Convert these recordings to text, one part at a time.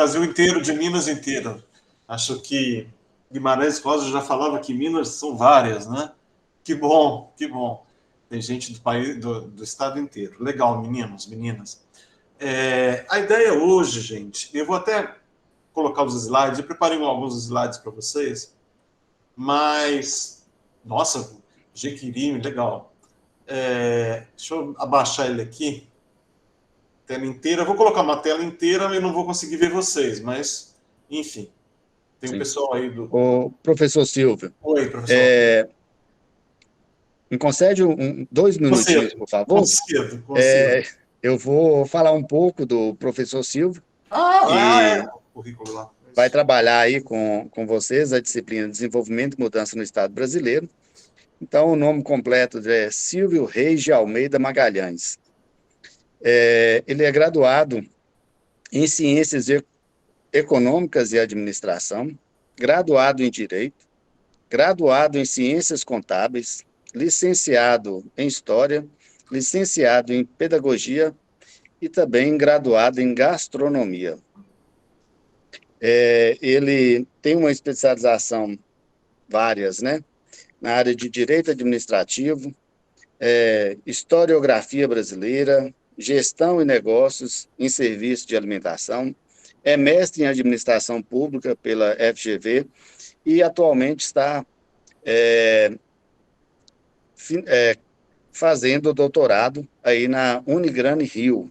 Brasil inteiro, de Minas inteiro. Acho que Guimarães Rosa já falava que Minas são várias, né? Que bom, que bom. Tem gente do país, do estado inteiro. Legal, meninos, meninas. A ideia hoje, gente, eu vou até colocar os slides, eu preparei alguns slides para vocês, mas, nossa, Jequitinhonha, legal. Deixa eu abaixar ele aqui, tela inteira. Eu vou colocar uma tela inteira, eu não vou conseguir ver vocês, mas, enfim, tem um Sim. pessoal aí do... O professor Silvio, Oi, professor. me concede 2 minutinhos, Concedo, por favor? concedo, concedo. É, eu vou falar um pouco do professor Silvio, É, que o currículo lá. vai trabalhar aí com vocês a disciplina de Desenvolvimento e Mudança no Estado Brasileiro. Então, o nome completo é Silvio Reis de Almeida Magalhães. Ele é graduado em Ciências Econômicas e Administração, graduado em Direito, graduado em Ciências Contábeis, licenciado em História, licenciado em Pedagogia e também graduado em Gastronomia. Ele tem uma especialização, várias, né? Na área de Direito Administrativo, Historiografia Brasileira, Gestão e Negócios em Serviço de Alimentação, é mestre em Administração Pública pela FGV e atualmente está fazendo doutorado aí na Unigrane Rio.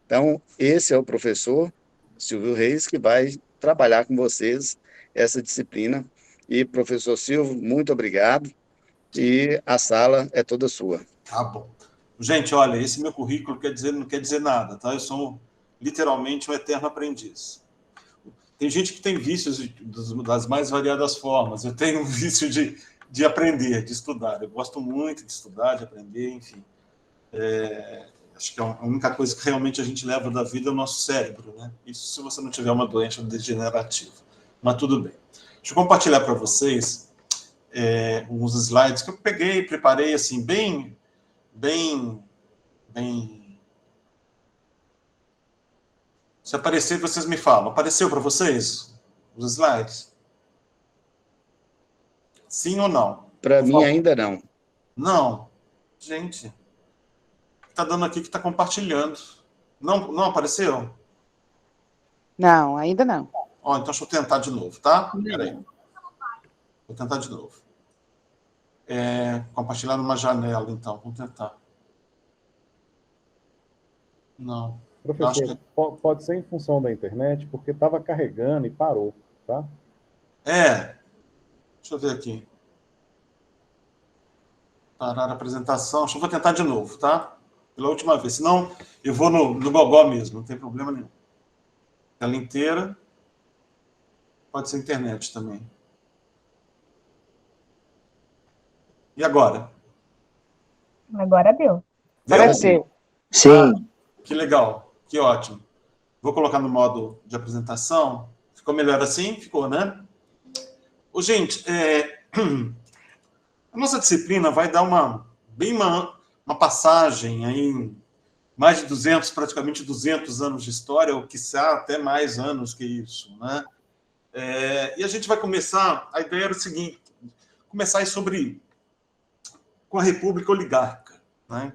Então, esse é o professor Silvio Reis, que vai trabalhar com vocês essa disciplina. E, professor Silvio, muito obrigado. E a sala é toda sua. Tá bom. Gente, olha, esse meu currículo não quer dizer nada, tá? Eu sou literalmente um eterno aprendiz. Tem gente que tem vícios das mais variadas formas. Eu tenho um vício de aprender, de estudar. Eu gosto muito de estudar, de aprender, enfim. Acho que a única coisa que realmente a gente leva da vida é o nosso cérebro, né? Isso se você não tiver uma doença degenerativa. Mas tudo bem. Deixa eu compartilhar para vocês uns slides que eu peguei, preparei assim, bem. Se aparecer, vocês me falam. Apareceu para vocês os slides? Sim ou não? Para Por mim, favor. ainda não. Não. Gente, está dando aqui que está compartilhando. Não, não apareceu? Não, ainda não. Então deixa eu tentar de novo, tá? Peraí. Vou tentar de novo. Compartilhar numa janela, então. Vamos tentar. Não. Professor, pode ser em função da internet, porque estava carregando e parou, tá? Deixa eu ver aqui. Parar a apresentação. Vou tentar de novo, tá? Pela última vez. Senão, eu vou no gogó mesmo, não tem problema nenhum. Tela inteira. Pode ser internet também. E agora? Agora deu. Apareceu. Sim. Que legal, que ótimo. Vou colocar no modo de apresentação. Ficou melhor assim? Ficou, né? Gente, a nossa disciplina vai dar uma passagem aí em mais de 200, praticamente 200 anos de história, ou quiçá até mais anos que isso, né? E a gente vai começar, a ideia era o seguinte, começar com a República Oligárquica, né?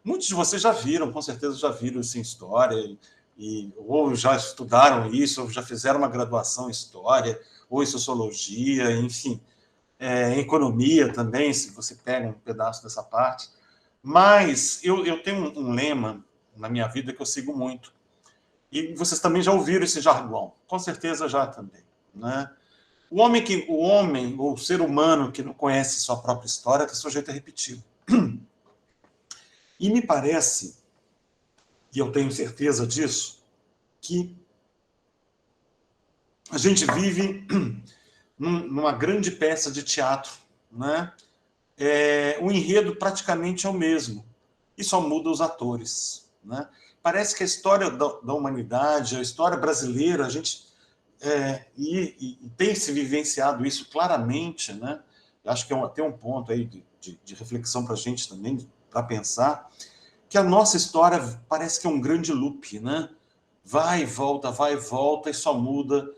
Muitos de vocês já viram, com certeza já viram isso em história, ou já estudaram isso, ou já fizeram uma graduação em história, ou em sociologia, enfim, em economia também, se você pega um pedaço dessa parte. Mas eu tenho um lema na minha vida que eu sigo muito, e vocês também já ouviram esse jargão, com certeza já também, né? O homem, ou o ser humano que não conhece sua própria história, está sujeito a repetir. E me parece, e eu tenho certeza disso, que a gente vive numa grande peça de teatro, né? O enredo praticamente é o mesmo, e só muda os atores, né? Parece que a história da humanidade, a história brasileira, a gente tem se vivenciado isso claramente, né? Acho que tem um ponto aí de reflexão para a gente também, para pensar, que a nossa história parece que é um grande loop, né? vai e volta, e só muda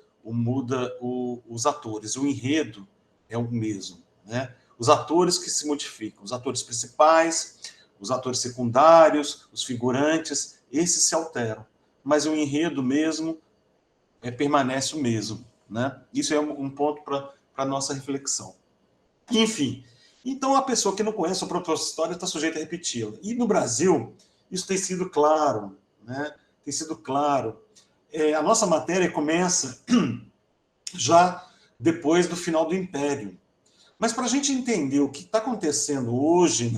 os atores. O enredo é o mesmo, né? Os atores que se modificam, os atores principais, os atores secundários, os figurantes, esses se alteram. Mas o enredo mesmo permanece o mesmo, né? Isso é um ponto para a nossa reflexão. Enfim, então a pessoa que não conhece a própria história está sujeita a repeti-la. E no Brasil, isso tem sido claro, né? Tem sido claro. A nossa matéria começa já depois do final do Império. Mas para a gente entender o que está acontecendo hoje,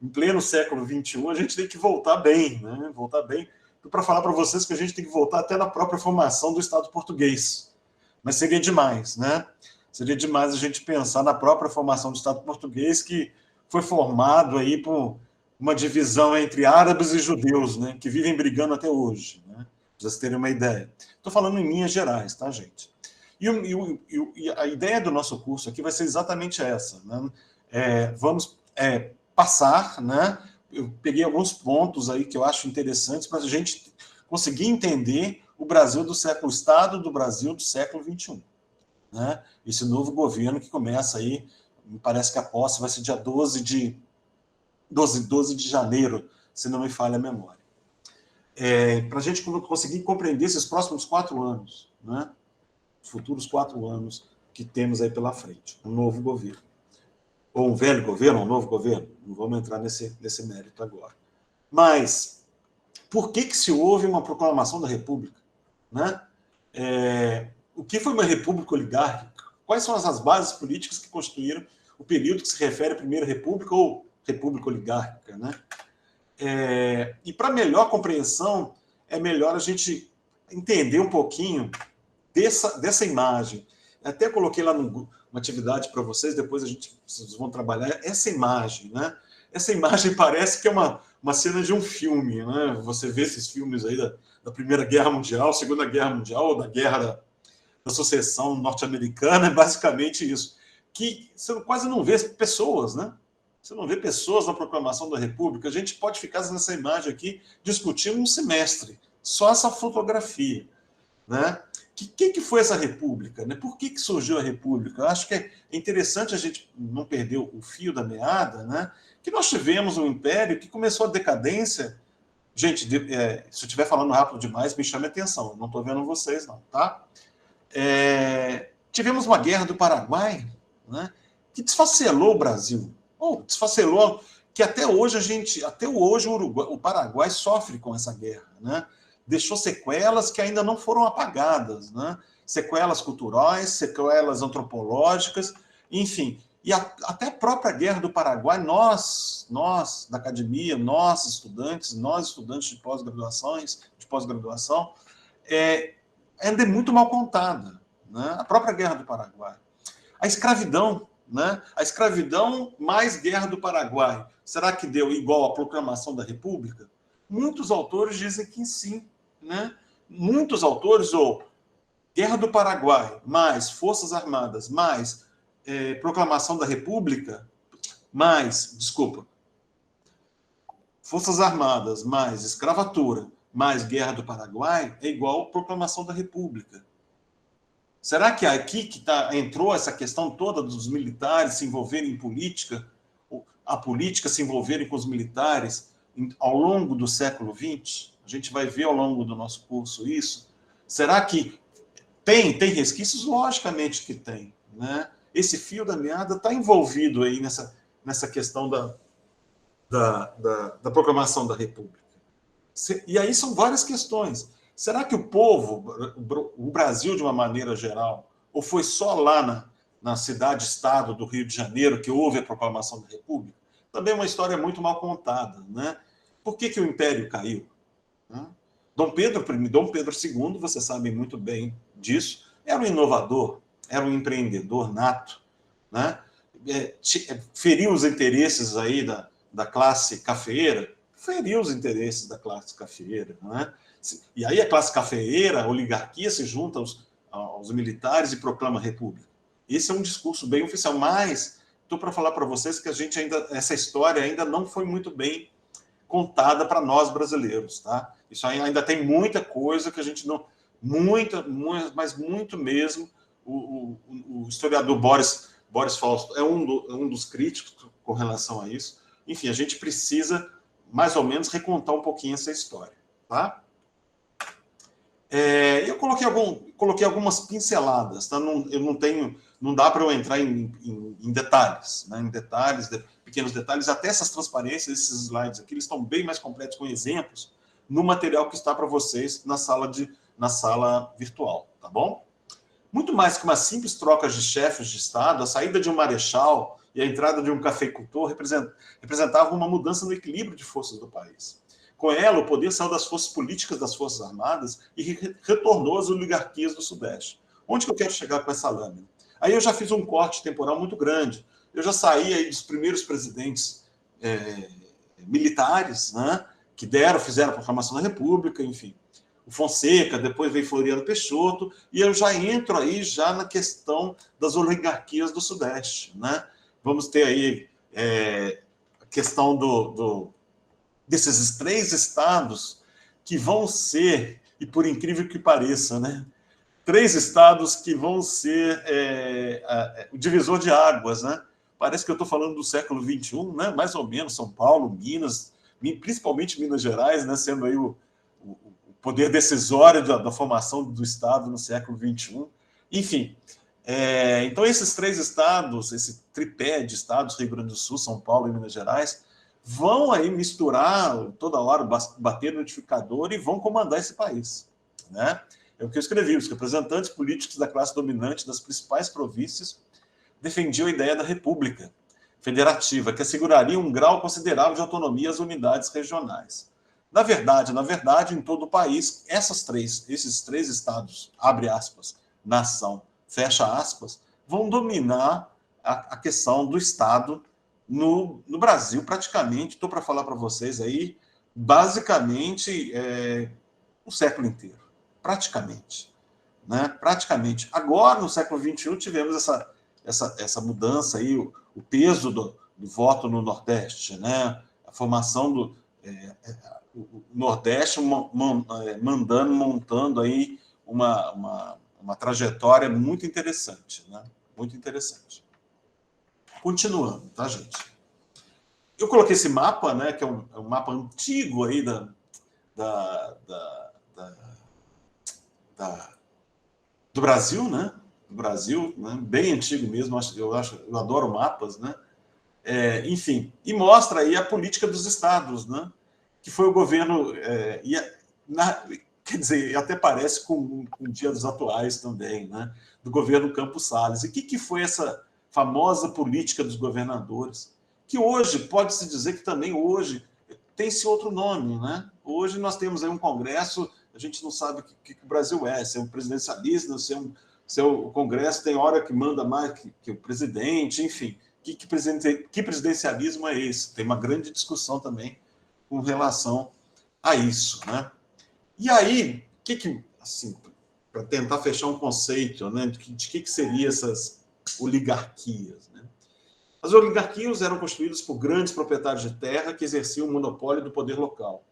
em pleno século XXI, a gente tem que voltar bem, né? Voltar bem. Para falar para vocês que a gente tem que voltar até na própria formação do Estado português. Mas seria demais, né? Seria demais a gente pensar na própria formação do Estado português, que foi formado aí por uma divisão entre árabes e judeus, né? Que vivem brigando até hoje, né? Para vocês terem uma ideia. Estou falando em linhas gerais, tá, gente? E a ideia do nosso curso aqui vai ser exatamente essa, né? Vamos passar, né? Eu peguei alguns pontos aí que eu acho interessantes para a gente conseguir entender o Brasil do século, o Estado do Brasil do século XXI. Né? Esse novo governo que começa aí, me parece que a posse vai ser dia 12 de janeiro, se não me falha a memória. Para a gente conseguir compreender esses próximos 4 anos, né? Os futuros 4 anos que temos aí pela frente, um novo governo. Ou um velho governo, ou um novo governo, não vamos entrar nesse mérito agora. Mas, por que se houve uma proclamação da República? Né? O que foi uma república oligárquica? Quais são as bases políticas que constituíram o período que se refere à Primeira República ou República Oligárquica? Né? E para melhor compreensão, é melhor a gente entender um pouquinho dessa imagem. Até coloquei lá uma atividade para vocês, depois vocês vão trabalhar essa imagem, né? Essa imagem parece que é uma cena de um filme, né? Você vê esses filmes aí da Primeira Guerra Mundial, Segunda Guerra Mundial, ou da Guerra da Sucessão Norte-Americana, é basicamente isso. Que você quase não vê pessoas, né? Você não vê pessoas na proclamação da República. A gente pode ficar nessa imagem aqui discutindo um semestre, só essa fotografia, né? Que foi essa República? Né? Por que surgiu a República? Eu acho que é interessante a gente não perder o fio da meada, né? Que nós tivemos um império que começou a decadência. Gente, se eu estiver falando rápido demais, me chame a atenção. Eu não estou vendo vocês, não, tá? Tivemos uma guerra do Paraguai, né? Que desfacelou o Brasil. Desfacelou, que até hoje o Paraguai sofre com essa guerra, né? Deixou sequelas que ainda não foram apagadas, né? Sequelas culturais, sequelas antropológicas, enfim. E até a própria Guerra do Paraguai, nós da academia, nós estudantes de pós-graduação, ainda é muito mal contada, né? A própria Guerra do Paraguai. A escravidão, né? A escravidão mais Guerra do Paraguai, será que deu igual à proclamação da República? Muitos autores dizem que sim, né? Muitos autores, ou Guerra do Paraguai, mais Forças Armadas, mais proclamação da República, Forças Armadas, mais escravatura, mais Guerra do Paraguai, é igual à proclamação da República. Será que aqui que entrou essa questão toda dos militares se envolverem em política, a política se envolverem com os militares ao longo do século XX? A gente vai ver ao longo do nosso curso isso. Será que tem resquícios? Logicamente que tem, né? Esse fio da meada está envolvido aí nessa questão da proclamação da República. E aí são várias questões. Será que o povo, o Brasil de uma maneira geral, ou foi só lá na cidade-estado do Rio de Janeiro que houve a proclamação da República? Também é uma história muito mal contada, né? Por que o Império caiu? Dom Pedro II, vocês sabem muito bem disso, era um inovador, era um empreendedor nato, né? Feriu os interesses aí da classe cafeeira, né? E aí a classe cafeeira, a oligarquia, se junta aos militares e proclama a República. Esse é um discurso bem oficial, mas estou para falar para vocês que essa história ainda não foi muito bem contada para nós brasileiros, tá? Isso ainda tem muita coisa que a gente não... mas muito mesmo. O historiador Boris Fausto é um dos críticos com relação a isso. Enfim, a gente precisa, mais ou menos, recontar um pouquinho essa história, tá? Eu coloquei algumas pinceladas, tá? Não dá para eu entrar em detalhes, né? Em detalhes, pequenos detalhes, até essas transparências, esses slides aqui, eles estão bem mais completos com exemplos no material que está para vocês na sala virtual, tá bom? Muito mais que uma simples troca de chefes de Estado, a saída de um marechal e a entrada de um cafeicultor representavam uma mudança no equilíbrio de forças do país. Com ela, o poder saiu das forças políticas das Forças Armadas e retornou às oligarquias do Sudeste. Onde que eu quero chegar com essa lâmina? Aí eu já fiz um corte temporal muito grande. Eu já saí aí dos primeiros presidentes militares, né, que fizeram a proclamação da República, enfim. O Fonseca, depois veio Floriano Peixoto, e eu já entro aí já na questão das oligarquias do Sudeste, né? Vamos ter aí a questão desses 3 estados que vão ser, e por incrível que pareça, né, 3 estados que vão ser o divisor de águas, né? Parece que eu estou falando do século XXI, né? Mais ou menos, São Paulo, Minas, principalmente Minas Gerais, né? Sendo aí o poder decisório da formação do Estado no século XXI. Enfim, então esses 3 estados, esse tripé de estados, Rio Grande do Sul, São Paulo e Minas Gerais, vão aí misturar toda hora, bater no notificador e vão comandar esse país, né? É o que eu escrevi: os representantes políticos da classe dominante das principais províncias defendiam a ideia da república federativa, que asseguraria um grau considerável de autonomia às unidades regionais. Na verdade, em todo o país, esses 3 estados, abre aspas, nação, fecha aspas, vão dominar a questão do Estado no Brasil, praticamente, estou para falar para vocês aí, basicamente, o século inteiro. Praticamente. Né? Praticamente. Agora, no século XXI, tivemos essa mudança aí, o peso do voto no Nordeste, né? A formação do o Nordeste montando aí uma trajetória muito interessante, né? Muito interessante. Continuando, tá, gente? Eu coloquei esse mapa, né, que é um mapa antigo aí do Brasil, né? Do Brasil, né? Bem antigo mesmo, eu adoro mapas, né? Enfim, e mostra aí a política dos estados, né? Que foi o governo, quer dizer, até parece com dias atuais também, né? Do governo Campos Salles. E o que foi essa famosa política dos governadores? Que hoje, pode-se dizer que também hoje tem-se outro nome, né? Hoje nós temos aí um Congresso, a gente não sabe o que o Brasil é, se é um presidencialismo, se é o Congresso tem hora que manda mais que o presidente, enfim. Que presidencialismo é esse? Tem uma grande discussão também com relação a isso, né? E aí, assim, para tentar fechar um conceito, né, de que seriam essas oligarquias, né? As oligarquias eram constituídas por grandes proprietários de terra que exerciam o monopólio do poder local.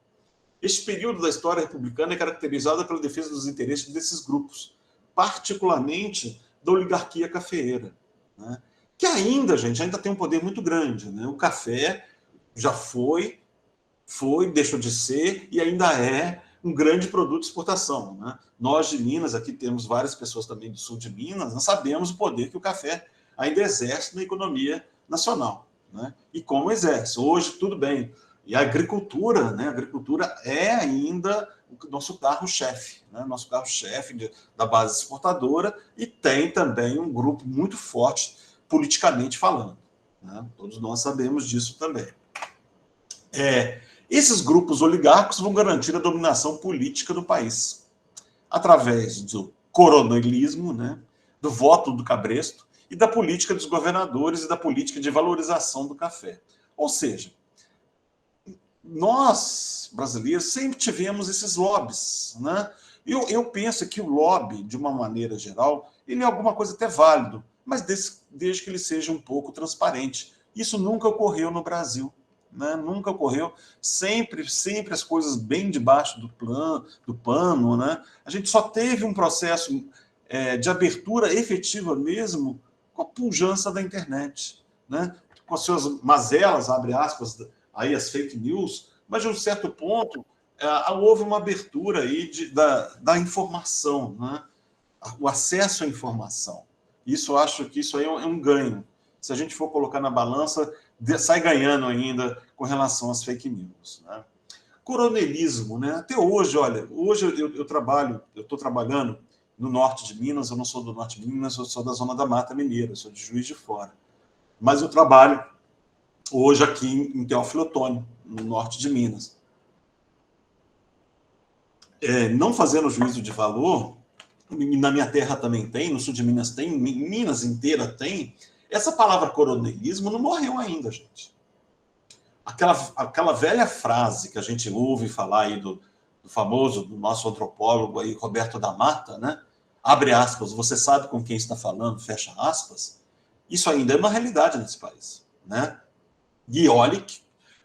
Este período da história republicana é caracterizado pela defesa dos interesses desses grupos, particularmente da oligarquia cafeeira, né? Que ainda tem um poder muito grande, né? O café já foi, deixou de ser e ainda é um grande produto de exportação, né? Nós de Minas, aqui temos várias pessoas também do sul de Minas, nós sabemos o poder que o café ainda exerce na economia nacional, né? E como exerce. Hoje, tudo bem. E a agricultura, né? A agricultura é ainda o nosso carro-chefe, né? Nosso carro-chefe da base exportadora, e tem também um grupo muito forte politicamente falando, né? Todos nós sabemos disso também. Esses grupos oligárquicos vão garantir a dominação política do país através do coronelismo, né? Do voto do cabresto e da política dos governadores e da política de valorização do café. Ou seja, nós, brasileiros, sempre tivemos esses lobbies, né? Eu penso que o lobby, de uma maneira geral, ele é alguma coisa até válido, mas desde que ele seja um pouco transparente. Isso nunca ocorreu no Brasil, né? Nunca ocorreu. Sempre as coisas bem debaixo do pano, né? A gente só teve um processo de abertura efetiva mesmo com a pujança da internet, né? Com as suas mazelas, abre aspas, aí as fake news, mas de um certo ponto houve uma abertura aí da informação, né? O acesso à informação. Isso, eu acho que isso aí é um ganho. Se a gente for colocar na balança, sai ganhando ainda com relação às fake news, né? Coronelismo, né? Até hoje, olha, hoje eu estou trabalhando no norte de Minas, eu não sou do norte de Minas, eu sou da zona da Mata Mineira, eu sou de Juiz de Fora. Mas eu trabalho hoje aqui em Teófilo Otoni, no norte de Minas. Não fazendo juízo de valor, na minha terra também tem, no sul de Minas tem, Minas inteira tem, essa palavra coronelismo não morreu ainda, gente. Aquela velha frase que a gente ouve falar aí do famoso, do nosso antropólogo aí, Roberto da Mata, né? Abre aspas, você sabe com quem está falando, fecha aspas. Isso ainda é uma realidade nesse país, né? E olhe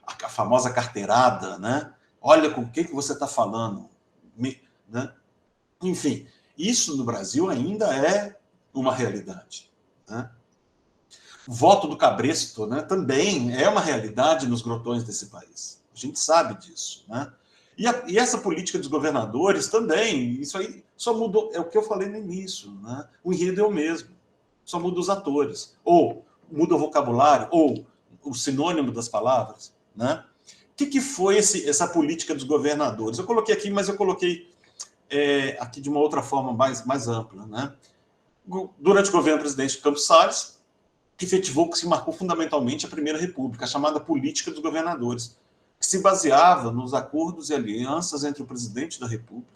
a famosa carteirada, né? Olha com quem que você está falando, né? Enfim, isso no Brasil ainda é uma realidade, né? O voto do cabresto, né, também é uma realidade nos grotões desse país. A gente sabe disso, né? E essa política dos governadores também, isso aí só mudou, é o que eu falei no início, né? O enredo é o mesmo, só muda os atores, ou muda o vocabulário, ou o sinônimo das palavras, né? O que foi essa política dos governadores? Eu coloquei aqui, mas eu coloquei aqui de uma outra forma mais ampla, né? Durante o governo do presidente Campos Salles, efetivou que se marcou fundamentalmente a Primeira República, a chamada política dos governadores, que se baseava nos acordos e alianças entre o presidente da República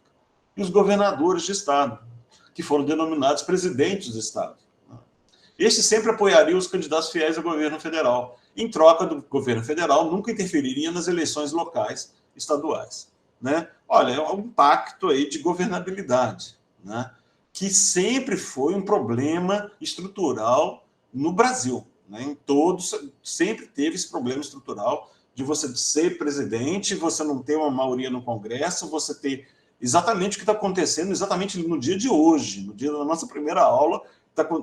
e os governadores de Estado, que foram denominados presidentes do Estado. Estes sempre apoiariam os candidatos fiéis ao governo federal. Em troca do governo federal, nunca interferiria nas eleições locais estaduais, né? Olha, é um pacto aí de governabilidade, né? Que sempre foi um problema estrutural no Brasil, né? Em todos, sempre teve esse problema estrutural de você ser presidente, você não ter uma maioria no Congresso, você ter exatamente o que está acontecendo exatamente no dia de hoje, no dia da nossa primeira aula.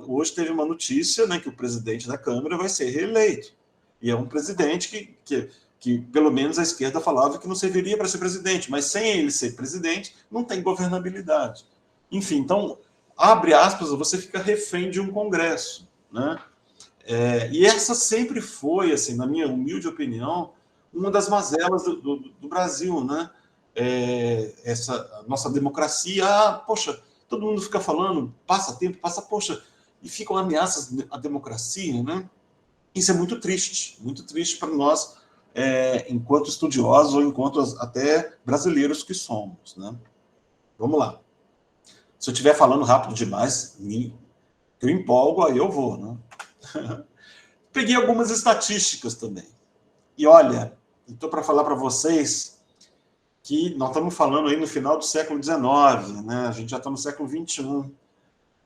Hoje teve uma notícia, né, que o presidente da Câmara vai ser reeleito. E é um presidente que pelo menos a esquerda falava que não serviria para ser presidente, mas sem ele ser presidente, não tem governabilidade. Enfim, então, abre aspas, você fica refém de um Congresso, né? E essa sempre foi, assim, na minha humilde opinião, uma das mazelas do Brasil, né? Essa nossa democracia, poxa, todo mundo fica falando, passa tempo, poxa, e ficam ameaças à democracia, né? Isso é muito triste para nós, enquanto estudiosos ou enquanto até brasileiros que somos, né? Vamos lá. Se eu estiver falando rápido demais, eu empolgo, aí eu vou, né? Peguei algumas estatísticas também. E olha, estou para falar para vocês que nós estamos falando aí no final do século XIX, né? A gente já está no século XXI.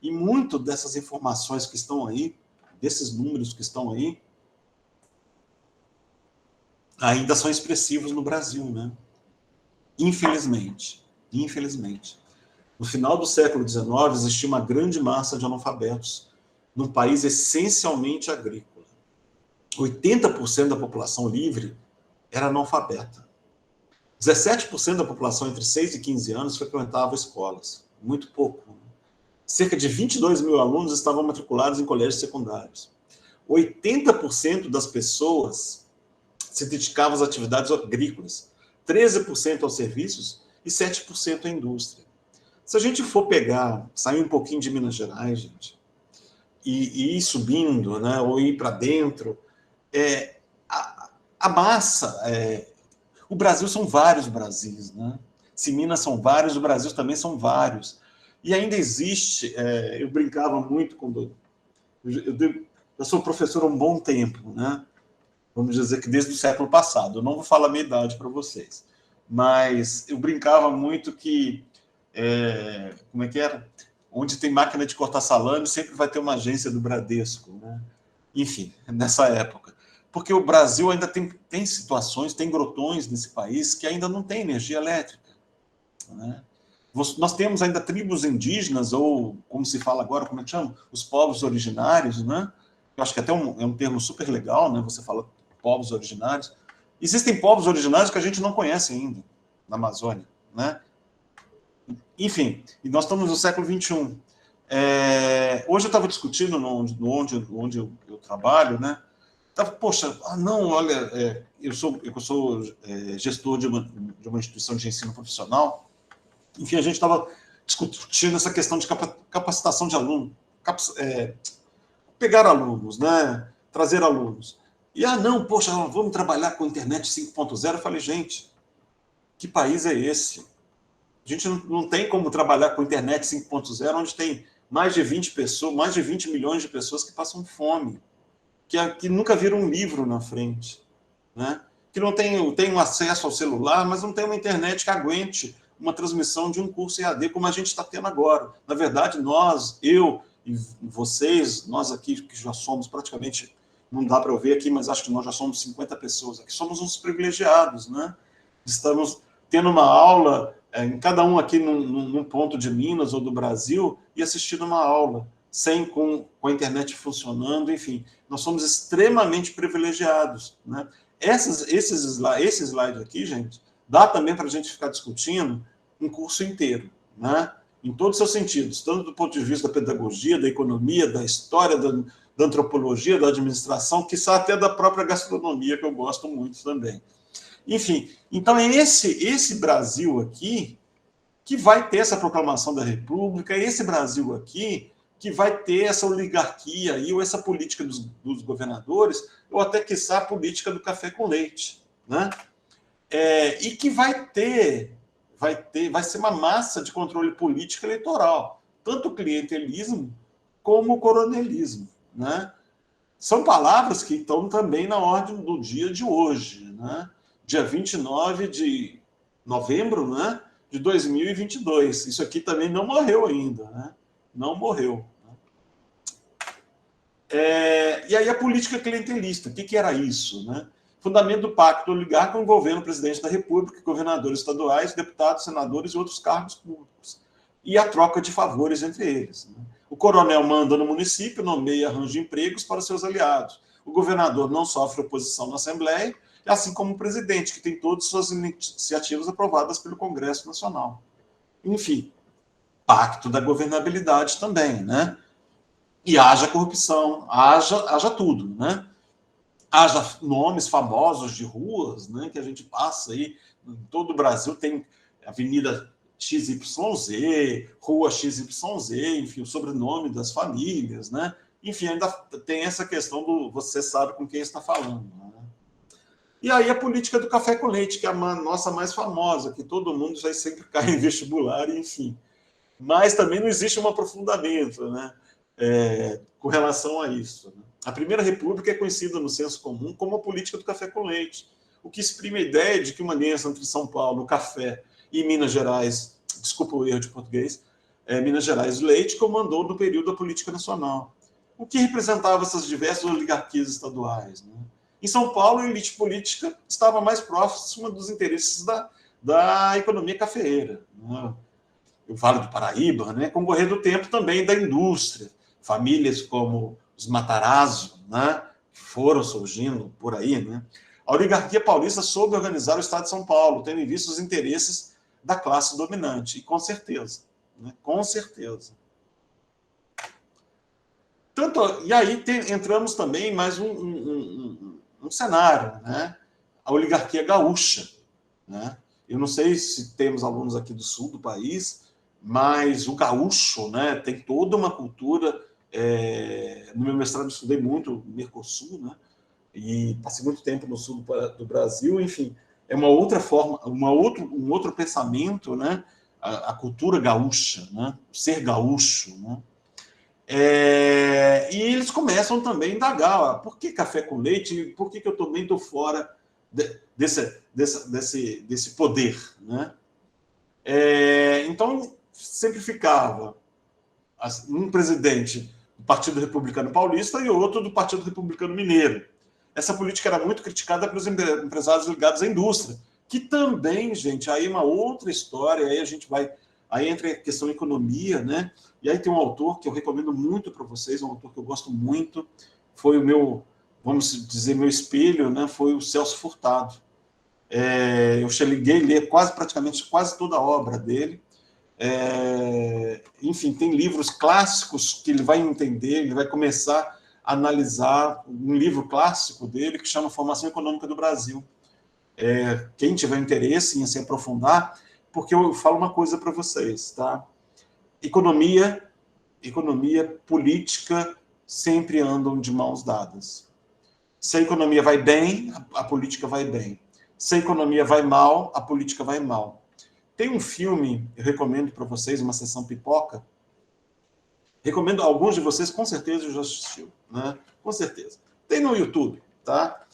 E muito dessas informações que estão aí, desses números que estão aí, ainda são expressivos no Brasil, né? Infelizmente. No final do século XIX, existia uma grande massa de analfabetos num país essencialmente agrícola. 80% da população livre era analfabeta. 17% da população entre 6 e 15 anos frequentava escolas. Muito pouco. Cerca de 22 mil alunos estavam matriculados em colégios secundários. 80% das pessoas se dedicavam às atividades agrícolas, 13% aos serviços e 7% à indústria. Se a gente for sair um pouquinho de Minas Gerais, gente, e ir subindo, né, ou ir para dentro, a massa, o Brasil são vários Brasis, né? Se Minas são vários, o Brasil também são vários. E ainda existe, eu brincava muito quando... Eu sou professor há um bom tempo, né? Vamos dizer que desde o século passado. Eu não vou falar a minha idade para vocês, mas eu brincava muito que... como é que era? Onde tem máquina de cortar salame, sempre vai ter uma agência do Bradesco, né? Enfim, nessa época. porque o Brasil ainda tem situações, tem grotões nesse país que ainda não tem energia elétrica, né? Nós temos ainda tribos indígenas, ou como se fala agora, como é que chama? Os povos originários, né? Eu acho que até é um termo super legal, né? Você fala povos originários. Existem povos originários que a gente não conhece ainda na Amazônia, né? Enfim, e nós estamos no século XXI. Hoje eu estava discutindo onde eu trabalho, né? Poxa, não, olha, eu sou gestor de uma instituição de ensino profissional. Enfim, a gente estava discutindo essa questão de capacitação de aluno, pegar alunos, né? Trazer alunos. E, não, poxa, vamos trabalhar com internet 5.0. Eu falei, gente, que país é esse? A gente não tem como trabalhar com internet 5.0, onde tem mais de 20 milhões de pessoas que passam fome, que nunca viram um livro na frente, né? Que não tem um acesso ao celular, mas não tem uma internet que aguente uma transmissão de um curso EAD como a gente está tendo agora. Na verdade, eu e vocês, nós aqui, que já somos praticamente, não dá para eu ver aqui, mas acho que nós já somos 50 pessoas aqui, somos uns privilegiados, né? Estamos tendo uma aula, em cada um aqui num ponto de Minas ou do Brasil, e assistindo uma aula, com a internet funcionando, enfim. Nós somos extremamente privilegiados, né? Esse slide aqui, gente, dá também para a gente ficar discutindo um curso inteiro, né? Em todos os seus sentidos, tanto do ponto de vista da pedagogia, da economia, da história, da antropologia, da administração, quiçá até da própria gastronomia, que eu gosto muito também. Enfim, então é esse Brasil aqui que vai ter essa proclamação da República, é esse Brasil aqui que vai ter essa oligarquia aí, ou essa política dos governadores, ou até, quiçá, a política do café com leite, né? E que vai ser uma massa de controle político eleitoral, tanto o clientelismo como o coronelismo, né? São palavras que estão também na ordem do dia de hoje, né? Dia 29 de novembro, né, de 2022. Isso aqui também não morreu ainda, né? Não morreu. E aí a política clientelista, o que era isso, né? Fundamento do pacto oligarca envolvendo o presidente da República, governadores estaduais, deputados, senadores e outros cargos públicos. E a troca de favores entre eles, né? O coronel manda no município, nomeia e arranja empregos para seus aliados. O governador não sofre oposição na Assembleia, assim como o presidente, que tem todas suas iniciativas aprovadas pelo Congresso Nacional. Enfim, pacto da governabilidade também, né? E haja corrupção, haja tudo, né? Haja nomes famosos de ruas, né, que a gente passa aí, em todo o Brasil tem Avenida XYZ, Rua XYZ, enfim, o sobrenome das famílias, né? Enfim, ainda tem essa questão do você sabe com quem está falando, né? E aí a política do café com leite, que é a nossa mais famosa, que todo mundo já sempre cai em vestibular, enfim. Mas também não existe um aprofundamento, né, com relação a isso, né? A Primeira República é conhecida no senso comum como a política do café com leite, o que exprime a ideia de que uma aliança entre São Paulo, café, e Minas Gerais, desculpa o erro de português, Minas Gerais leite, comandou no período da política nacional, o que representava essas diversas oligarquias estaduais, né? Em São Paulo, a elite política estava mais próxima dos interesses da economia cafeeira, né? O Vale do Paraíba, né? Com o correr do tempo também da indústria, famílias como os Matarazzo, né, foram surgindo por aí, né? A oligarquia paulista soube organizar o Estado de São Paulo, tendo em vista os interesses da classe dominante, e com certeza, né? Com certeza. E aí entramos também em mais um cenário, né? A oligarquia gaúcha, né? Eu não sei se temos alunos aqui do sul do país, mas o gaúcho, né, tem toda uma cultura. No meu mestrado eu estudei muito o Mercosul, né? E passei muito tempo no sul do Brasil, enfim, é uma outra forma, um outro pensamento, né? A cultura gaúcha, né? O ser gaúcho, né? E eles começam também a indagar, por que café com leite? Por que eu também estou fora desse poder, né? Então, sempre ficava um presidente do Partido Republicano Paulista e outro do Partido Republicano Mineiro. essa política era muito criticada pelos empresários ligados à indústria, que também, gente, aí uma outra história, aí a gente vai, aí entra a questão da economia, né? E aí tem um autor que eu recomendo muito para vocês, um autor que eu gosto muito, foi o meu, vamos dizer, meu espelho, né? Foi o Celso Furtado. Eu cheguei a ler praticamente quase toda a obra dele. Enfim, tem livros clássicos que ele vai entender, ele vai começar a analisar um livro clássico dele que chama Formação Econômica do Brasil. Quem tiver interesse em se aprofundar, porque eu falo uma coisa para vocês, tá? Economia, política sempre andam de mãos dadas. Se a economia vai bem, a política vai bem. Se a economia vai mal, a política vai mal. Tem um filme, eu recomendo para vocês, uma sessão pipoca. Recomendo, alguns de vocês com certeza já assistiu, né? Com certeza. Tem no YouTube, tá?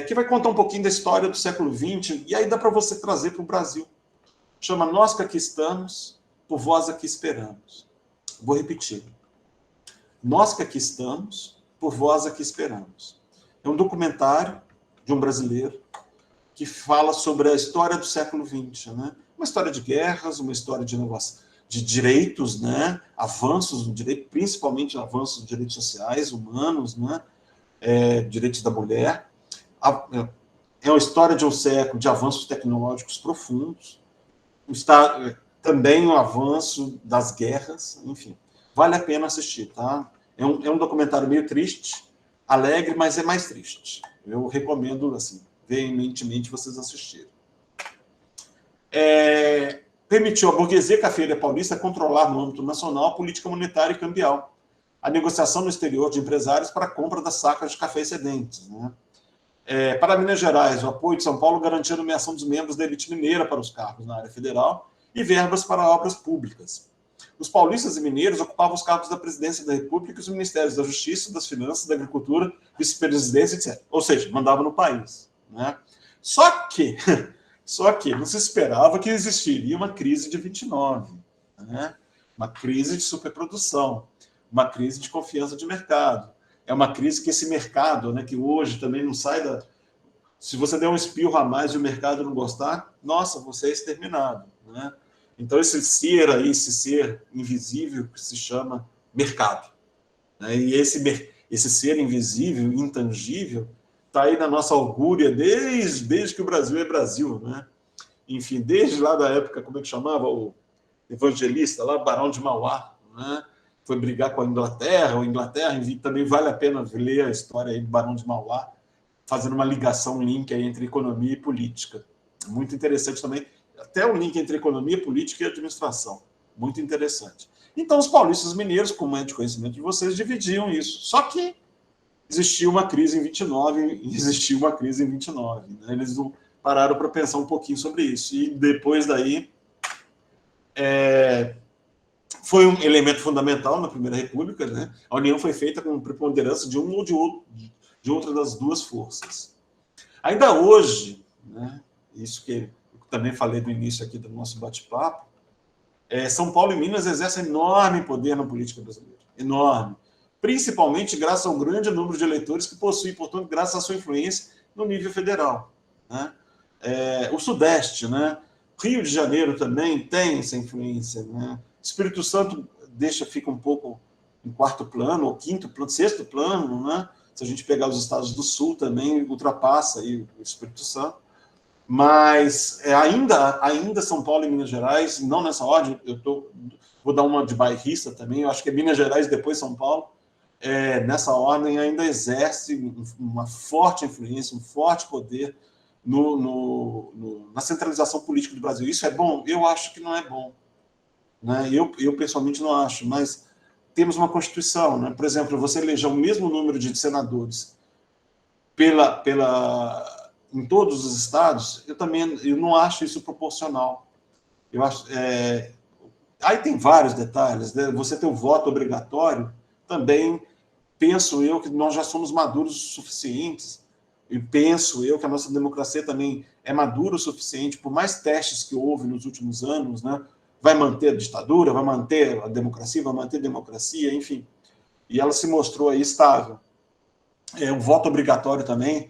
Que vai contar um pouquinho da história do século XX, e aí dá para você trazer para o Brasil. Chama Nós que Aqui Estamos, por Vós Aqui Esperamos. Vou repetir. Nós que Aqui Estamos, por Vós Aqui Esperamos. É um documentário de um brasileiro que fala sobre a história do século XX, né? Uma história de guerras, uma história de negócio, de direitos, né? Avanços no direito, principalmente avanços dos direitos sociais, humanos, né? Direitos da mulher. É uma história de um século de avanços tecnológicos profundos. Está também o avanço das guerras, enfim. Vale a pena assistir, tá? É um documentário meio triste, alegre, mas é mais triste. Eu recomendo, assim, veementemente vocês assistirem. Permitiu à burguesia cafeira paulista controlar no âmbito nacional a política monetária e cambial, a negociação no exterior de empresários para a compra das sacas de café excedentes, né? Para Minas Gerais, o apoio de São Paulo garantia a nomeação dos membros da elite mineira para os cargos na área federal e verbas para obras públicas. Os paulistas e mineiros ocupavam os cargos da presidência da República e os ministérios da Justiça, das Finanças, da Agricultura, vice-presidência, etc. Ou seja, mandavam no país, né? Só que não se esperava que existiria uma crise de 29, né? Uma crise de superprodução, uma crise de confiança de mercado. É uma crise que esse mercado, né, que hoje também não sai da... Se você der um espirro a mais e o mercado não gostar, nossa, você é exterminado, né? Então, esse ser invisível que se chama mercado, né? E esse ser invisível, intangível, está aí na nossa augúria desde que o Brasil é Brasil, né? Enfim, desde lá da época, como é que chamava o evangelista lá, Barão de Mauá, né? Foi brigar com a Inglaterra, também vale a pena ler a história aí do Barão de Mauá, fazendo uma ligação, um link aí entre economia e política. Muito interessante também, até um link entre economia, política e administração. Muito interessante. Então, os paulistas mineiros, como é de conhecimento de vocês, dividiam isso. Só que existia uma crise em 29, e existiu uma crise em 29. Né? Eles não pararam para pensar um pouquinho sobre isso. E depois daí, foi um elemento fundamental na Primeira República, né? A União foi feita com preponderância de um ou de outra das duas forças. Ainda hoje, né, isso que eu também falei no início aqui do nosso bate-papo, São Paulo e Minas exercem enorme poder na política brasileira. Enorme. Principalmente graças ao grande número de eleitores que possuem, portanto, graças à sua influência no nível federal, né? O Sudeste, né? Rio de Janeiro também tem essa influência, né? Espírito Santo fica um pouco em quarto plano, ou quinto plano, sexto plano, né? Se a gente pegar os estados do Sul também, ultrapassa aí o Espírito Santo. Mas ainda São Paulo e Minas Gerais, não nessa ordem, vou dar uma de bairrista também, eu acho que é Minas Gerais, depois São Paulo, nessa ordem ainda exerce uma forte influência, um forte poder na centralização política do Brasil. Isso é bom? Eu acho que não é bom, né? Eu pessoalmente não acho, mas temos uma Constituição, né? Por exemplo, você eleger o mesmo número de senadores em todos os estados, eu não acho isso proporcional. Eu acho, aí tem vários detalhes, né? Você ter o voto obrigatório, também penso eu que nós já somos maduros o suficientes, e penso eu que a nossa democracia também é madura o suficiente, por mais testes que houve nos últimos anos, né? Vai manter a ditadura, vai manter a democracia, enfim. E ela se mostrou aí estável. o voto obrigatório também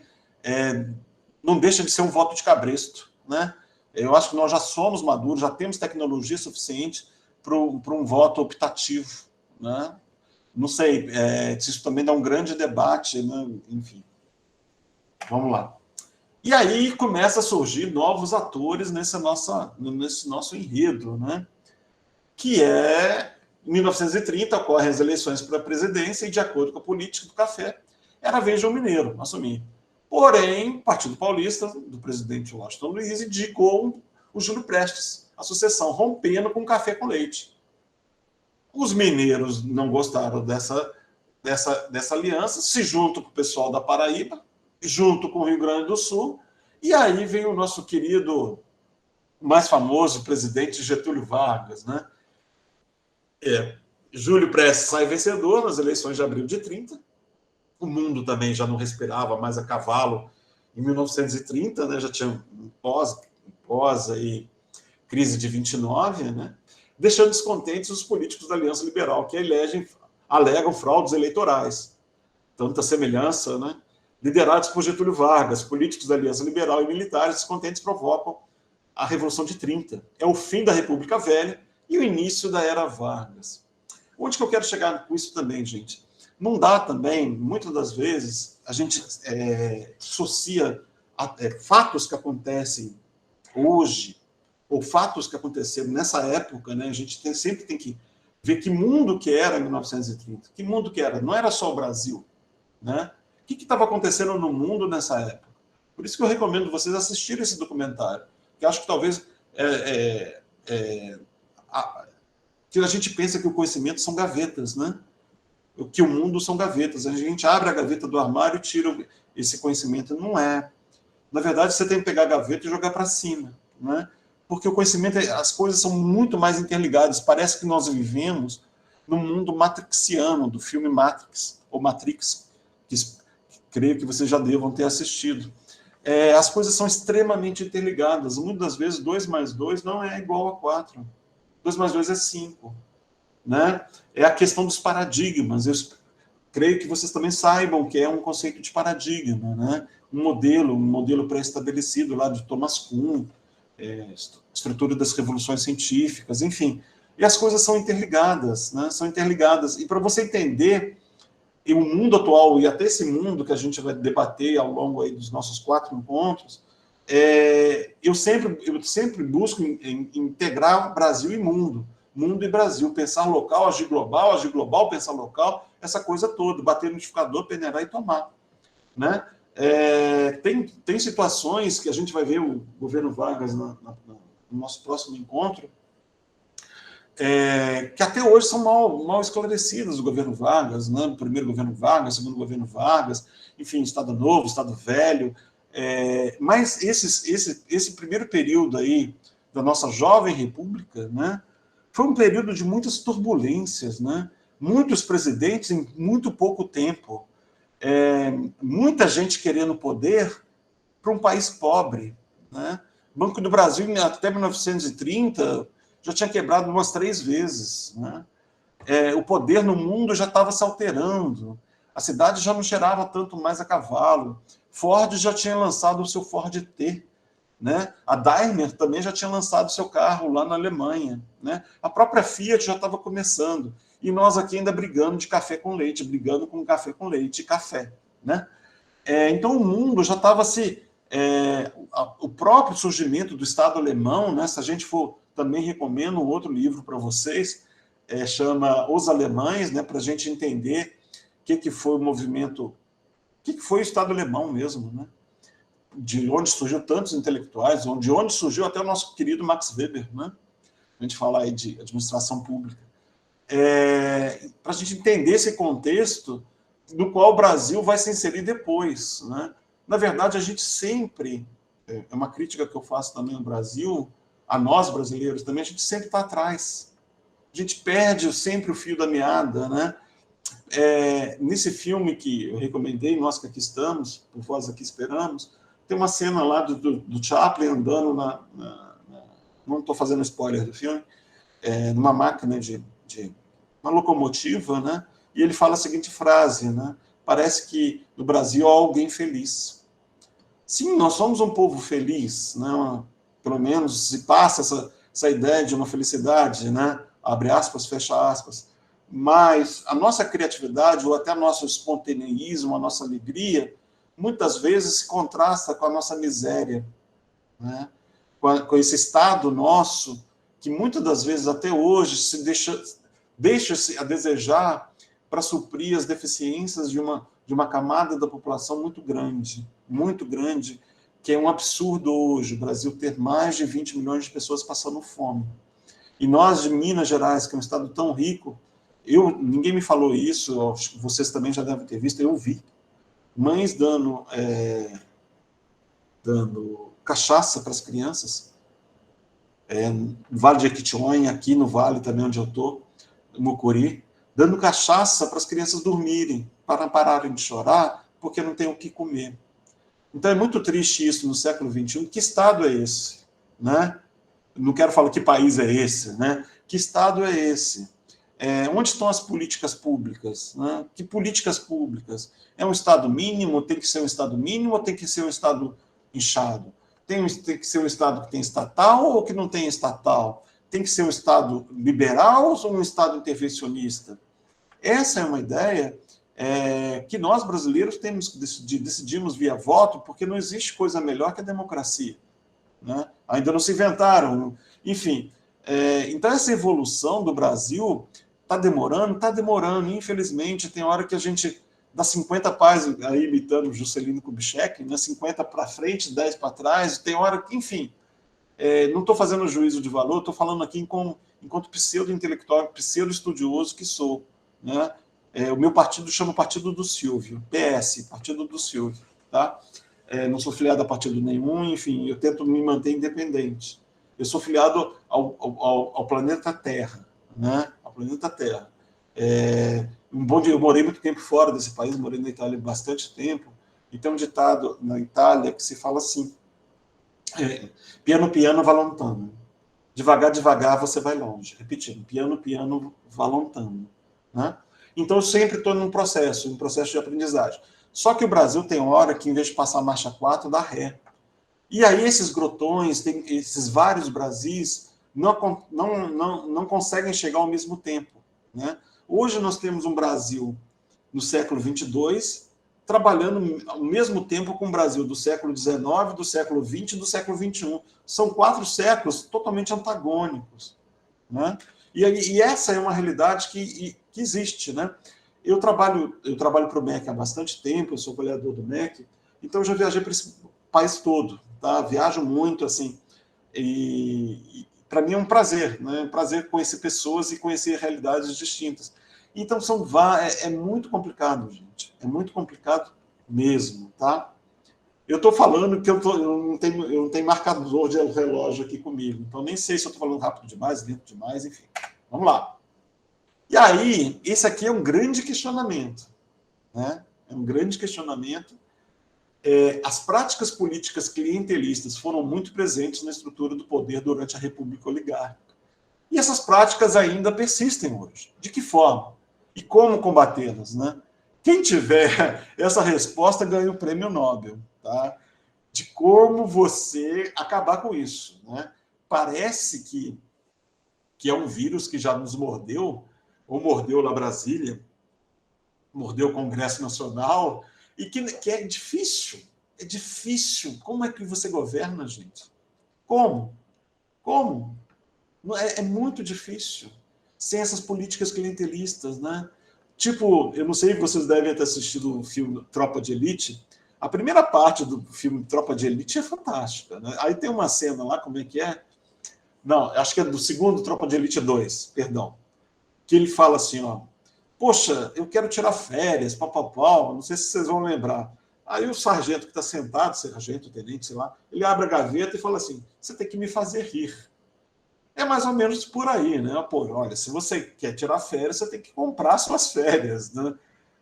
não deixa de ser um voto de cabresto, né? Eu acho que nós já somos maduros, já temos tecnologia suficiente para um voto optativo, né? Não sei, isso também dá um grande debate, né? Enfim, vamos lá. E aí começa a surgir novos atores nesse nosso enredo, né? Que em 1930, ocorrem as eleições para a presidência e, de acordo com a política do café, era a vez de um mineiro assumir. Porém, o Partido Paulista, do presidente Washington Luiz, indicou o Júlio Prestes, a sucessão, rompendo com café com leite. Os mineiros não gostaram dessa aliança, se juntam com o pessoal da Paraíba, junto com o Rio Grande do Sul, e aí vem o nosso querido, mais famoso presidente Getúlio Vargas, né? Júlio Prestes sai vencedor nas eleições de abril de 30. O mundo também já não respirava mais a cavalo em 1930, né? Já tinha pós aí, crise de 29, né? Deixando descontentes os políticos da Aliança Liberal, que alegam fraudes eleitorais. Tanta semelhança, né? Liderados por Getúlio Vargas, políticos da Aliança Liberal e militares descontentes provocam a Revolução de 30. É o fim da República Velha e o início da Era Vargas. Onde que eu quero chegar com isso também, gente? Não dá também, muitas das vezes, a gente associa fatos que acontecem hoje, ou fatos que aconteceram nessa época, né? A gente sempre tem que ver que mundo que era em 1930, que mundo que era, não era só o Brasil, né? O que estava acontecendo no mundo nessa época? Por isso que eu recomendo vocês assistirem esse documentário, que acho que talvez que a gente pensa que o conhecimento são gavetas, né? Que o mundo são gavetas. A gente abre a gaveta do armário e tira esse conhecimento. Não é. Na verdade, você tem que pegar a gaveta e jogar para cima, né? Porque o conhecimento, as coisas são muito mais interligadas. Parece que nós vivemos no mundo matrixiano, do filme Matrix, ou Matrix, que creio que vocês já devam ter assistido. As coisas são extremamente interligadas. Muitas das vezes, 2 mais 2 não é igual a 4. 2 mais 2 é 5. Né? É a questão dos paradigmas. Eu creio que vocês também saibam que é um conceito de paradigma, né? Um modelo pré-estabelecido lá de Thomas Kuhn, estrutura das revoluções científicas, enfim. E as coisas são interligadas, né? São interligadas. E para você entender o mundo atual e até esse mundo que a gente vai debater ao longo aí dos nossos 4 encontros, eu sempre busco integrar Brasil e mundo e Brasil, pensar local, agir global, pensar local, essa coisa toda, bater no liquidificador, peneirar e tomar, né? Tem situações que a gente vai ver o governo Vargas no nosso próximo encontro, que até hoje são mal esclarecidas, o governo Vargas, né? O primeiro governo Vargas, o segundo governo Vargas, enfim, Estado Novo, Estado Velho, mas esse primeiro período aí da nossa jovem república, né? Foi um período de muitas turbulências, né? Muitos presidentes em muito pouco tempo, muita gente querendo poder para um país pobre, né? O Banco do Brasil, até 1930, já tinha quebrado umas 3 vezes, né? O poder no mundo já estava se alterando, a cidade já não cheirava tanto mais a cavalo, Ford já tinha lançado o seu Ford T, né? A Daimler também já tinha lançado seu carro lá na Alemanha, né? A própria Fiat já estava começando, e nós aqui ainda brigando de café com leite, brigando com café com leite e café, né? Então o mundo já estava o próprio surgimento do Estado alemão, né? Se a gente for, também recomendo um outro livro para vocês, chama Os Alemães, né? Para a gente entender o que foi o movimento, o que foi o Estado alemão mesmo, né? De onde surgiu tantos intelectuais, de onde surgiu até o nosso querido Max Weber, né? A gente fala aí de administração pública. Para a gente entender esse contexto no qual o Brasil vai se inserir depois, né? Na verdade, a gente sempre, é uma crítica que eu faço também no Brasil, a nós brasileiros também, a gente sempre está atrás. A gente perde sempre o fio da meada, né? Nesse filme que eu recomendei, Nós que Aqui Estamos, Por Vós Aqui Esperamos, tem uma cena lá do Chaplin andando não estou fazendo spoiler do filme, numa máquina uma locomotiva, né? E ele fala a seguinte frase, né? parece que no Brasil há alguém feliz. Sim, nós somos um povo feliz, né? Pelo menos se passa essa ideia de uma felicidade, né? Abre aspas, fecha aspas. Mas a nossa criatividade, ou até nosso espontaneísmo, a nossa alegria, muitas vezes se contrasta com a nossa miséria, né? Com esse estado nosso, que muitas das vezes, até hoje, se deixa-se a desejar para suprir as deficiências de uma camada da população muito grande, que é um absurdo hoje o Brasil ter mais de 20 milhões de pessoas passando fome. E nós, de Minas Gerais, que é um estado tão rico, ninguém me falou isso, vocês também já devem ter visto, eu vi mães dando cachaça para as crianças, no Vale de Jequitinhonha, aqui no Vale também onde eu estou, Mucuri, dando cachaça para as crianças dormirem, para não pararem de chorar, porque não tem o que comer. Então é muito triste isso no século XXI. Que estado é esse? Né? Não quero falar que país é esse, né? Que estado é esse? Onde estão as políticas públicas? Né? Que políticas públicas? É um estado mínimo? Tem que ser um estado mínimo ou tem que ser um estado inchado? Tem que ser um estado que tem estatal ou que não tem estatal? Tem que ser um estado liberal ou um estado intervencionista? Essa é uma ideia que nós brasileiros decidimos via voto, porque não existe coisa melhor que a democracia. Né? Ainda não se inventaram. Enfim, então essa evolução do Brasil está demorando, infelizmente. Tem hora que a gente dá 50 paz, aí imitando Juscelino Kubitschek, né? 50 para frente, 10 para trás, tem hora que, enfim, não estou fazendo juízo de valor, estou falando aqui enquanto pseudo-intelectual, pseudo-estudioso que sou. Né? O meu partido chama Partido do Silvio, PS, Partido do Silvio. Tá? Não sou filiado a partido nenhum, enfim, eu tento me manter independente. Eu sou filiado ao planeta Terra, né? Ao planeta Terra. Eu morei muito tempo fora desse país, morei na Itália bastante tempo, e tem um ditado na Itália que se fala assim, piano, piano, va lontano. Devagar, devagar, você vai longe. Repetindo, piano, piano, va lontano. Né? Então, eu sempre estou num processo de aprendizagem. Só que o Brasil tem hora que, em vez de passar a marcha 4, dá ré. E aí esses grotões, esses vários Brasis, não conseguem chegar ao mesmo tempo. Né? Hoje nós temos um Brasil no século 22, trabalhando ao mesmo tempo com o Brasil do século XIX, do século XX e do século XXI. São 4 séculos totalmente antagônicos. Né? E essa é uma realidade que existe. Né? Eu trabalho para o MEC há bastante tempo, eu sou avaliador do MEC, então eu já viajei para esse país todo. Tá? Viajo muito, assim, e para mim é um prazer, né? Um prazer conhecer pessoas e conhecer realidades distintas. Então, é muito complicado, gente. É muito complicado mesmo, tá? Eu estou falando que eu não tenho marcador de relógio aqui comigo, então nem sei se eu estou falando rápido demais, lento demais, enfim. Vamos lá. E aí, esse aqui é um grande questionamento. Né? É um grande questionamento. As práticas políticas clientelistas foram muito presentes na estrutura do poder durante a República Oligárquica. E essas práticas ainda persistem hoje. De que forma? E como combatê-las? Né? Quem tiver essa resposta ganha o prêmio Nobel. Tá? De como você acabar com isso. Né? Parece que é um vírus que já nos mordeu, ou mordeu lá Brasília, mordeu o Congresso Nacional, e que é difícil. É difícil. Como é que você governa, gente? Como? Como? É muito difícil. Sem essas políticas clientelistas, né? Tipo, eu não sei se vocês devem ter assistido o filme Tropa de Elite. A primeira parte do filme Tropa de Elite é fantástica. Né? Aí tem uma cena lá, como é que é? Não, acho que é do segundo Tropa de Elite 2, perdão. Que ele fala assim, ó, poxa, eu quero tirar férias, papapau, não sei se vocês vão lembrar. Aí o sargento que está sentado, sargento, tenente, sei lá, ele abre a gaveta e fala assim, você tem que me fazer rir. É mais ou menos por aí, né? Pô, olha, se você quer tirar férias, você tem que comprar suas férias, né?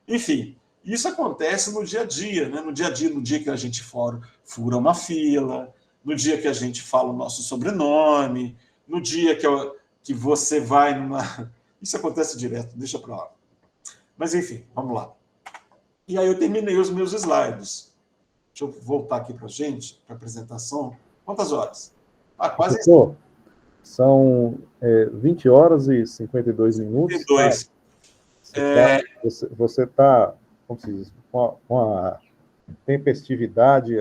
Enfim, isso acontece no dia a dia, né? No dia a dia, no dia que a gente fura uma fila, no dia que a gente fala o nosso sobrenome, no dia que você vai numa... Isso acontece direto, deixa para lá. Mas, enfim, vamos lá. E aí eu terminei os meus slides. Deixa eu voltar aqui para a gente, para a apresentação. Quantas horas? Quase Professor, são 20 horas e 52 minutos. 52. Você está, como se diz, com a tempestividade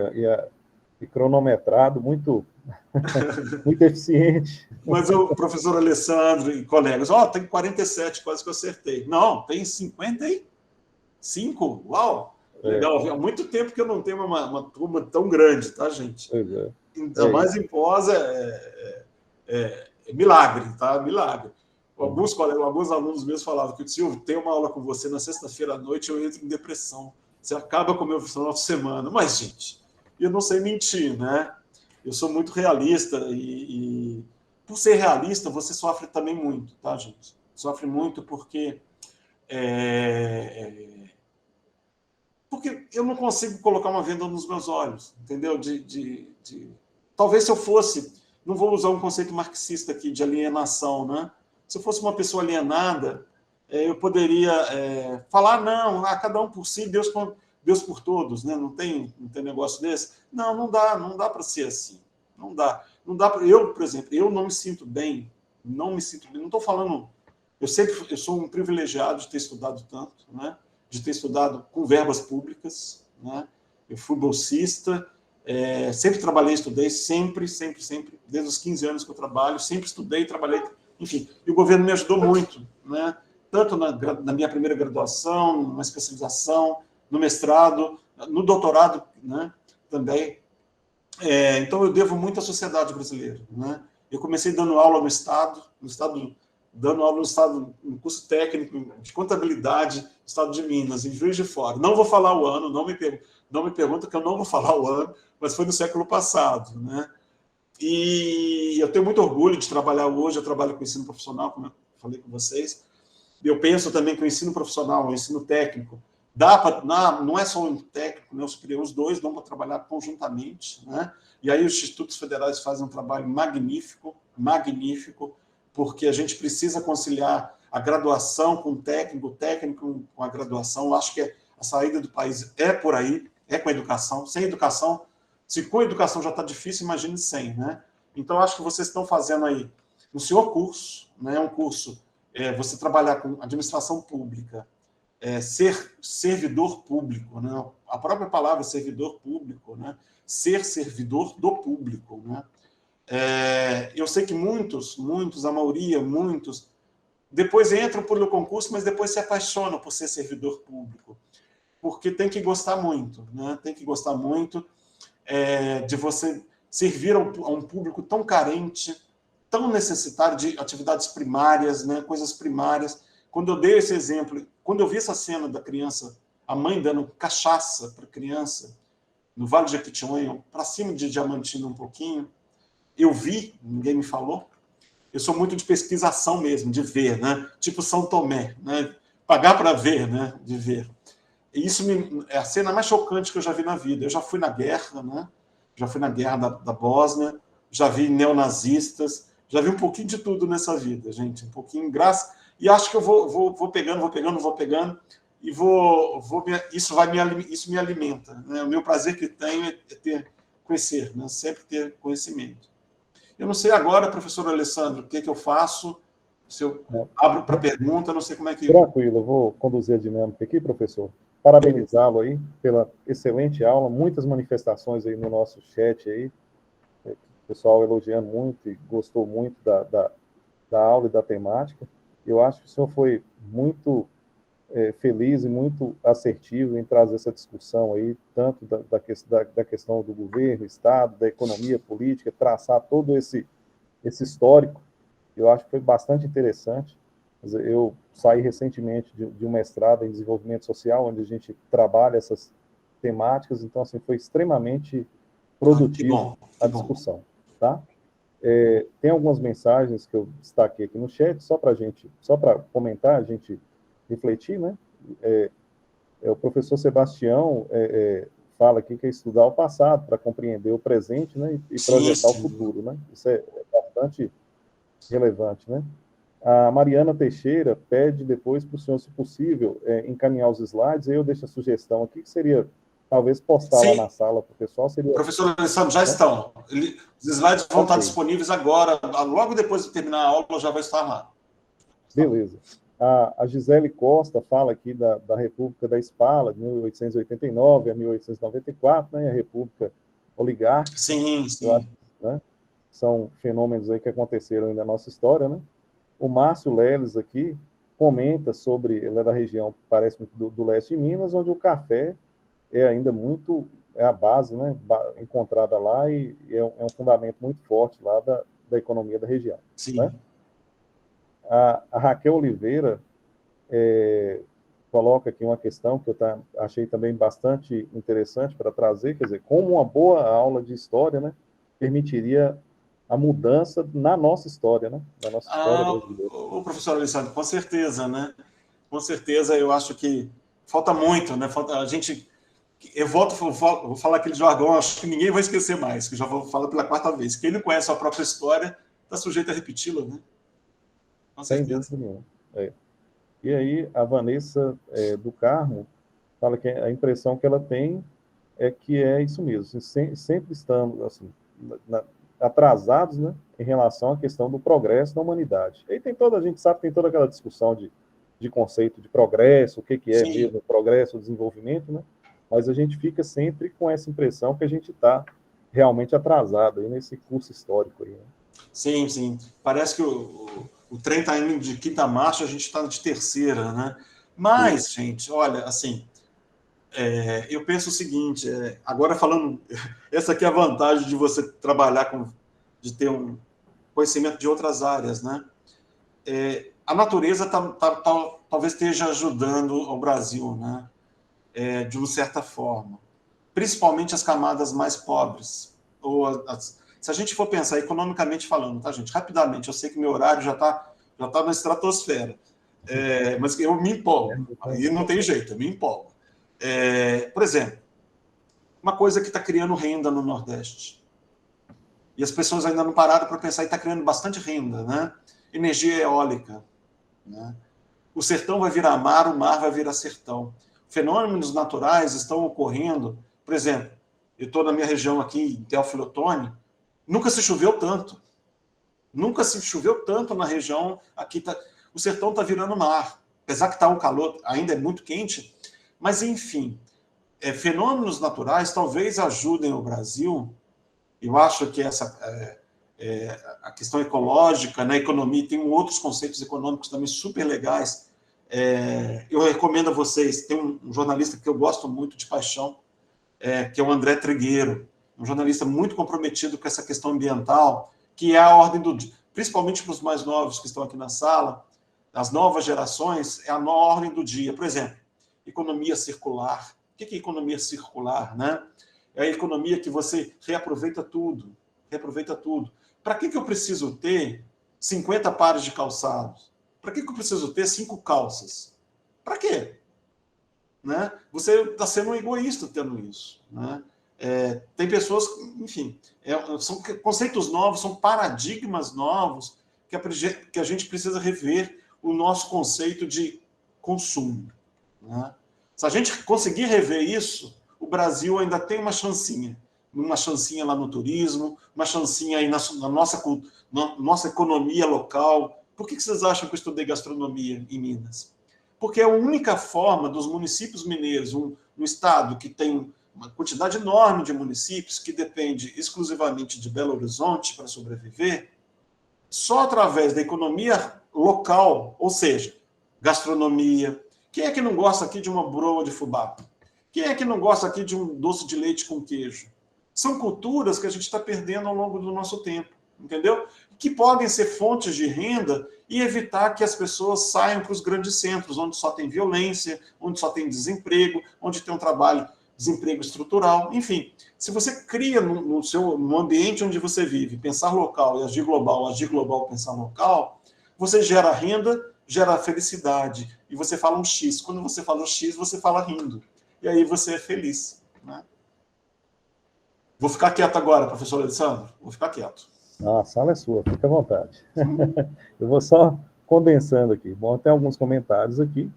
e cronometrado muito, muito eficiente. Mas o professor Alessandro e colegas, tem 47, quase que eu acertei. Não, tem 55? Uau! Legal, há muito tempo que eu não tenho uma turma tão grande, tá, gente? Pois é. Ainda mais em pós é milagre, tá? Milagre. Alguns alunos meus falavam que, Silvio, tem uma aula com você na sexta-feira à noite, eu entro em depressão. Você acaba com o meu final de semana. Mas, gente, eu não sei mentir, né? Eu sou muito realista e por ser realista, você sofre também muito, tá, gente? Sofre muito porque eu não consigo colocar uma venda nos meus olhos, entendeu? Talvez se eu fosse, não vou usar um conceito marxista aqui de alienação, né? Se eu fosse uma pessoa alienada, eu poderia falar, não, cada um por si, Deus por todos, né? Não tem negócio desse? Não dá para ser assim. Não dá para. Eu, por exemplo, eu não me sinto bem, não estou falando. Eu sou um privilegiado de ter estudado tanto, né? De ter estudado com verbas públicas, né? Eu fui bolsista, sempre trabalhei, estudei, sempre, desde os 15 anos que eu trabalho, sempre estudei, trabalhei, enfim, e o governo me ajudou muito, né? Tanto na minha primeira graduação, na especialização, no mestrado, no doutorado, né? Também. Então, eu devo muito à sociedade brasileira, né? Eu comecei dando aula no Estado, dando aula no Estado, no curso técnico de contabilidade do Estado de Minas, em Juiz de Fora. Não vou falar o ano, não me pergunta que eu não vou falar o ano, mas foi no século passado, né? E eu tenho muito orgulho de trabalhar hoje, eu trabalho com ensino profissional, como eu falei com vocês. Eu penso também que o ensino profissional, o ensino técnico, não é só o técnico, né, o superior, os dois dão para trabalhar conjuntamente, né? E aí os institutos federais fazem um trabalho magnífico, porque a gente precisa conciliar a graduação com o técnico com a graduação. Eu acho que a saída do país é por aí, é com a educação. Sem educação, se com a educação já está difícil, imagine sem, né? Então, acho que vocês estão fazendo aí o seu curso, né? Um curso, você trabalhar com administração pública, ser servidor público, né? A própria palavra servidor público, né? Ser servidor do público, né? Eu sei que muitos, a maioria, depois entram pelo concurso, mas depois se apaixonam por ser servidor público, porque tem que gostar muito, né? Tem que gostar muito de você servir a um público tão carente, tão necessitado de atividades primárias, né? Coisas primárias. Quando eu dei esse exemplo, quando eu vi essa cena da criança, a mãe dando cachaça para a criança, no Vale de Jequitinhonha, para cima de Diamantina um pouquinho, eu vi, ninguém me falou. Eu sou muito de pesquisação mesmo, de ver, né? Tipo São Tomé, né? Pagar para ver, né? De ver. E isso é a cena mais chocante que eu já vi na vida. Eu já fui na guerra, né? Já fui na guerra da Bósnia, já vi neonazistas, já vi um pouquinho de tudo nessa vida, gente. Um pouquinho, graça. E acho que eu vou pegando, e isso me alimenta, né? O meu prazer que tenho é conhecer, né? Sempre ter conhecimento. Eu não sei agora, professor Alessandro, o que eu faço, se eu abro para pergunta, não sei como é que... Tranquilo, eu vou conduzir a dinâmica aqui, professor. Parabenizá-lo aí pela excelente aula, muitas manifestações aí no nosso chat aí, o pessoal elogiando muito e gostou muito da aula e da temática. Eu acho que o senhor foi muito feliz e muito assertivo em trazer essa discussão aí, tanto da questão do governo, Estado, da economia política, traçar todo esse histórico. Eu acho que foi bastante interessante. Eu saí recentemente de um mestrado em desenvolvimento social, onde a gente trabalha essas temáticas, então, assim, foi extremamente produtivo a discussão, tá? Tem algumas mensagens que eu destaquei aqui no chat, só para comentar, a gente refletir, né? O professor Sebastião fala aqui que é estudar o passado para compreender o presente, né? E projetar o futuro, né? Isso é bastante relevante, né? A Mariana Teixeira pede depois para o senhor, se possível, encaminhar os slides, aí eu deixo a sugestão aqui, que seria, talvez, postar lá Sim, na sala para o pessoal. Seria, professor Alessandro, já né? estão. Os slides vão estar Ok, disponíveis agora, logo depois de terminar a aula, já vai estar lá. beleza. A Gisele Costa fala aqui da República da Espala, de 1889 a 1894, né, a República Oligárquica. Sim, Eu acho, sim. né, são fenômenos aí que aconteceram aí na nossa história, né? O Márcio Leles aqui comenta sobre, ele é da região, parece muito do leste de Minas, onde o café é ainda muito, é a base, né, encontrada lá e é um fundamento muito forte lá da economia da região, Sim. né? A Raquel Oliveira coloca aqui uma questão que eu achei também bastante interessante para trazer, quer dizer, como uma boa aula de história, né, permitiria a mudança na nossa história, né, na nossa história brasileira. O professor Alessandro, com certeza, né? Com certeza, eu acho que falta muito, né? Falta a gente. Eu vou falar aquele jargão, acho que ninguém vai esquecer mais, que já vou falar pela quarta vez. Quem não conhece a própria história está sujeito a repeti-la, né? Com Sem certeza. dúvida nenhuma. E aí, a Vanessa do Carmo fala que a impressão que ela tem é que é isso mesmo, sempre estamos assim, atrasados, né, em relação à questão do progresso da humanidade. E a gente sabe, tem toda aquela discussão de conceito de progresso, o que é Sim, mesmo progresso, o desenvolvimento, né? Mas a gente fica sempre com essa impressão que a gente está realmente atrasado aí nesse curso histórico aí, né? sim, sim. Parece que o trem está indo de quinta marcha, a gente está de terceira, né? Mas, gente, olha, assim, eu penso o seguinte, agora falando, essa aqui é a vantagem de você trabalhar de ter um conhecimento de outras áreas, né? A natureza talvez esteja ajudando o Brasil, né? De uma certa forma, principalmente as camadas mais pobres. Se a gente for pensar economicamente falando, tá, gente? Rapidamente, eu sei que meu horário já tá na estratosfera, mas eu me empolgo, aí não tem jeito, eu me empolgo. Por exemplo, uma coisa que está criando renda no Nordeste, e as pessoas ainda não pararam para pensar, e está criando bastante renda, né? Energia eólica, né? O sertão vai virar mar, o mar vai virar sertão. Fenômenos naturais estão ocorrendo. Por exemplo, eu estou na minha região aqui, em Teófilo Otoni, nunca se choveu tanto. Nunca se choveu tanto na região. Aqui o sertão está virando mar. Apesar que está um calor, ainda é muito quente. Mas, enfim, fenômenos naturais talvez ajudem o Brasil. Eu acho que a questão ecológica, na economia, tem outros conceitos econômicos também super legais. Eu recomendo a vocês, tem um jornalista que eu gosto muito de paixão, que é o André Trigueiro, um jornalista muito comprometido com essa questão ambiental, que é a ordem do dia, principalmente para os mais novos que estão aqui na sala, as novas gerações, é a ordem do dia. Por exemplo, economia circular. O que é economia circular, né? É a economia que você reaproveita tudo. Reaproveita tudo. Para que eu preciso ter 50 pares de calçados? Para que eu preciso ter 5 calças? Para quê? Né? Você está sendo um egoísta tendo isso. Né? Tem pessoas, enfim, são conceitos novos, são paradigmas novos que a gente precisa rever o nosso conceito de consumo. Né? Se a gente conseguir rever isso, o Brasil ainda tem uma chancinha lá no turismo, uma chancinha aí na nossa economia local. Por que vocês acham que eu estudei gastronomia em Minas? Porque é a única forma dos municípios mineiros, um estado que tem uma quantidade enorme de municípios, que depende exclusivamente de Belo Horizonte para sobreviver, só através da economia local, ou seja, gastronomia. Quem é que não gosta aqui de uma broa de fubá? Quem é que não gosta aqui de um doce de leite com queijo? São culturas que a gente está perdendo ao longo do nosso tempo, entendeu? Que podem ser fontes de renda e evitar que as pessoas saiam para os grandes centros, onde só tem violência, onde só tem desemprego, onde tem desemprego estrutural, enfim. Se você cria no ambiente onde você vive, pensar local e agir global, pensar local, você gera renda, gera felicidade, e você fala um X. Quando você fala um X, você fala rindo. E aí você é feliz. Né? Vou ficar quieto agora, professor Alessandro. Vou ficar quieto. A sala é sua, fica à vontade. Eu vou só condensando aqui. Bom, tem alguns comentários aqui,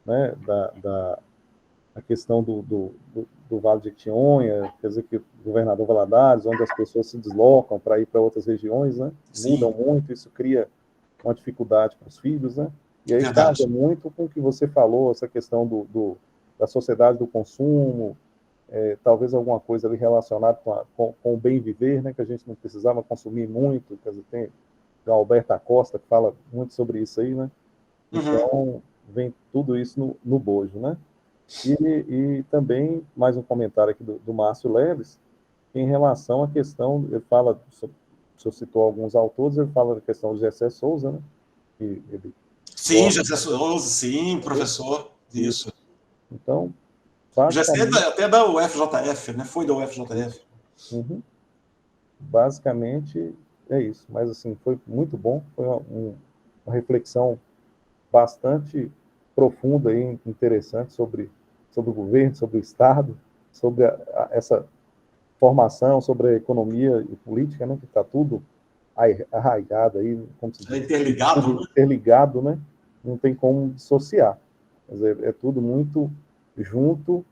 né, a questão do Vale de Jequitinhonha, quer dizer, que o governador Valadares, onde as pessoas se deslocam para ir para outras regiões, né, mudam muito, isso cria uma dificuldade para os filhos, né, e aí casa muito com o que você falou, essa questão da sociedade do consumo, talvez alguma coisa ali relacionada com o bem viver, né, que a gente não precisava consumir muito, quer dizer, tem a Alberta Costa que fala muito sobre isso aí, né, então vem tudo isso no bojo, né. E também, mais um comentário aqui do Márcio Leves, em relação à questão, ele fala, o senhor citou alguns autores, ele fala da questão do Gessé Souza, né? Sim, Gessé Souza, sim, professor, isso. Então, o Gessé até da UFJF, né? Foi da UFJF. Basicamente, é isso. Mas, assim, foi muito bom, foi uma reflexão bastante profunda e interessante sobre o governo, sobre o Estado, sobre essa formação, sobre a economia e política, né, que está tudo arraigado aí, como se diz, interligado, né? Não tem como dissociar. Quer dizer, é tudo muito junto